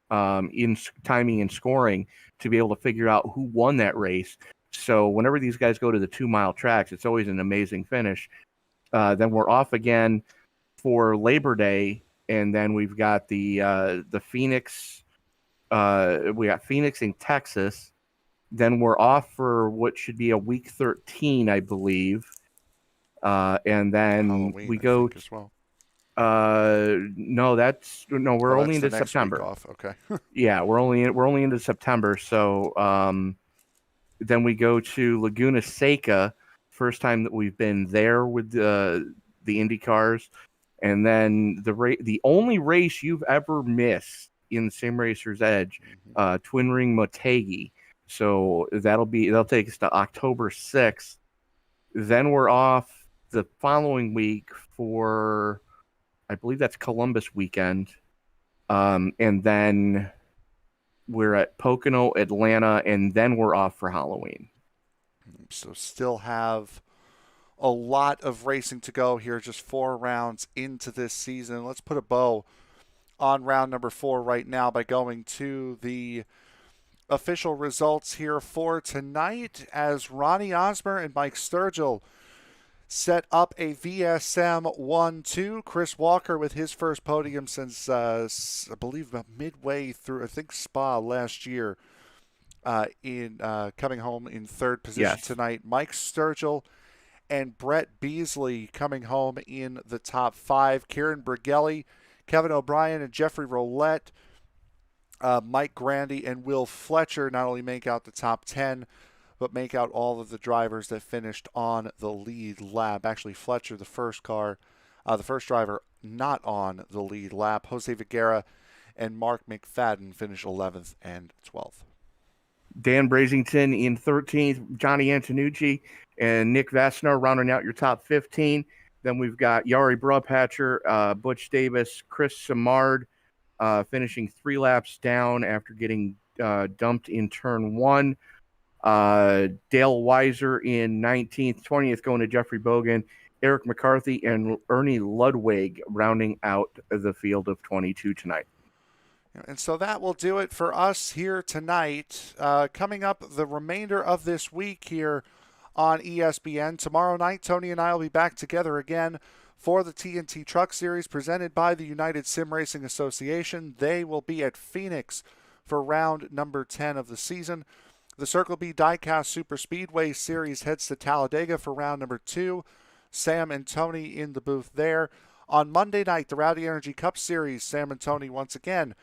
in timing and scoring to be able to figure out who won that race. So whenever these guys go to the 2 mile tracks, it's always an amazing finish. Then we're off again for Labor Day, and then we've got the Phoenix. We got Phoenix in Texas. Then we're off for what should be a week 13, I believe. And then Halloween, we go as well. We're only into September. Off. Okay. Yeah, we're only into September. So then we go to Laguna Seca, first time that we've been there with the Indy cars. And then the only race you've ever missed in Sim Racer's Edge, Twin Ring Motegi. So that'll take us to October 6th. Then we're off the following week for, I believe that's Columbus weekend. And then we're at Pocono, Atlanta, and then we're off for Halloween. So still have a lot of racing to go here, just 4 rounds into this season. Let's put a bow on round number 4 right now by going to the official results here for tonight, as Ronnie Osmer and Mike Sturgill set up a VSM 1-2. Chris Walker with his first podium since, I believe, about midway through, I think, Spa last year, in coming home in third position tonight. Mike Sturgill and Brett Beasley coming home in the top 5. Kieran Brigelli, Kevin O'Brien, and Jeffrey Roulette, Mike Grandy, and Will Fletcher not only make out the top 10, but make out all of the drivers that finished on the lead lap. Actually, Fletcher, the first driver not on the lead lap. Jose Viguera and Mark McFadden finished 11th and 12th. Dan Brazington in 13th, Johnny Antonucci and Nick Vassner rounding out your top 15. Then we've got Yari Brupatcher, Butch Davis, Chris Samard finishing 3 laps down after getting dumped in turn 1. Dale Weiser in 19th, 20th going to Jeffrey Bogan, Eric McCarthy, and Ernie Ludwig rounding out the field of 22 tonight. And so that will do it for us here tonight. Coming up the remainder of this week here on ESPN. Tomorrow night, Tony and I will be back together again for the TNT Truck Series presented by the United Sim Racing Association. They will be at Phoenix for round number 10 of the season. The Circle B Diecast Super Speedway Series heads to Talladega for round number 2. Sam and Tony in the booth there. On Monday night, the Rowdy Energy Cup Series, Sam and Tony once again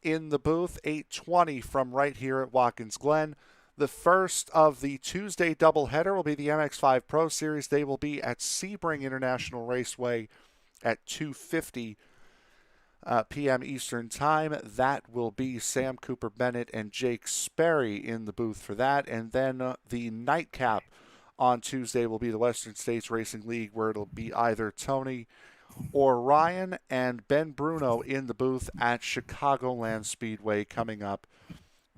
in the booth, 8:20 from right here at Watkins Glen. The first of the Tuesday doubleheader will be the MX5 Pro Series. They will be at Sebring International Raceway at 2:50 p.m. Eastern Time. That will be Sam Cooper Bennett and Jake Sperry in the booth for that. And then the nightcap on Tuesday will be the Western States Racing League, where it'll be either Tony or Ryan and Ben Bruno in the booth at Chicagoland Speedway coming up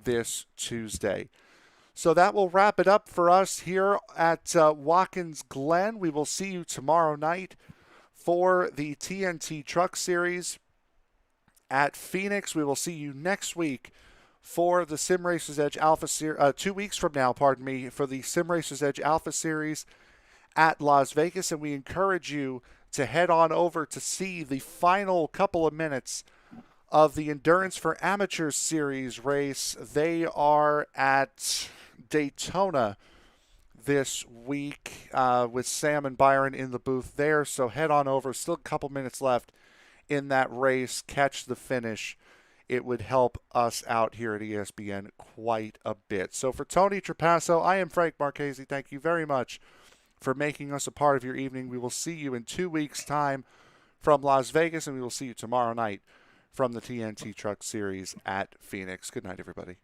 this Tuesday. So that will wrap it up for us here at Watkins Glen. We will see you tomorrow night for the TNT Truck Series at Phoenix. We will see you next week for the Sim Racers Edge Alpha Series, 2 weeks from now, for the Sim Racers Edge Alpha Series at Las Vegas. And we encourage you to head on over to see the final couple of minutes of the Endurance for Amateurs Series race. They are at Daytona this week with Sam and Byron in the booth there. So head on over. Still a couple minutes left in that race. Catch the finish. It would help us out here at ESPN quite a bit. So for Tony Trapasso, I am Frank Marchese. Thank you very much for making us a part of your evening. We will see you in 2 weeks' time from Las Vegas, and we will see you tomorrow night from the TNT Truck Series at Phoenix. Good night, everybody.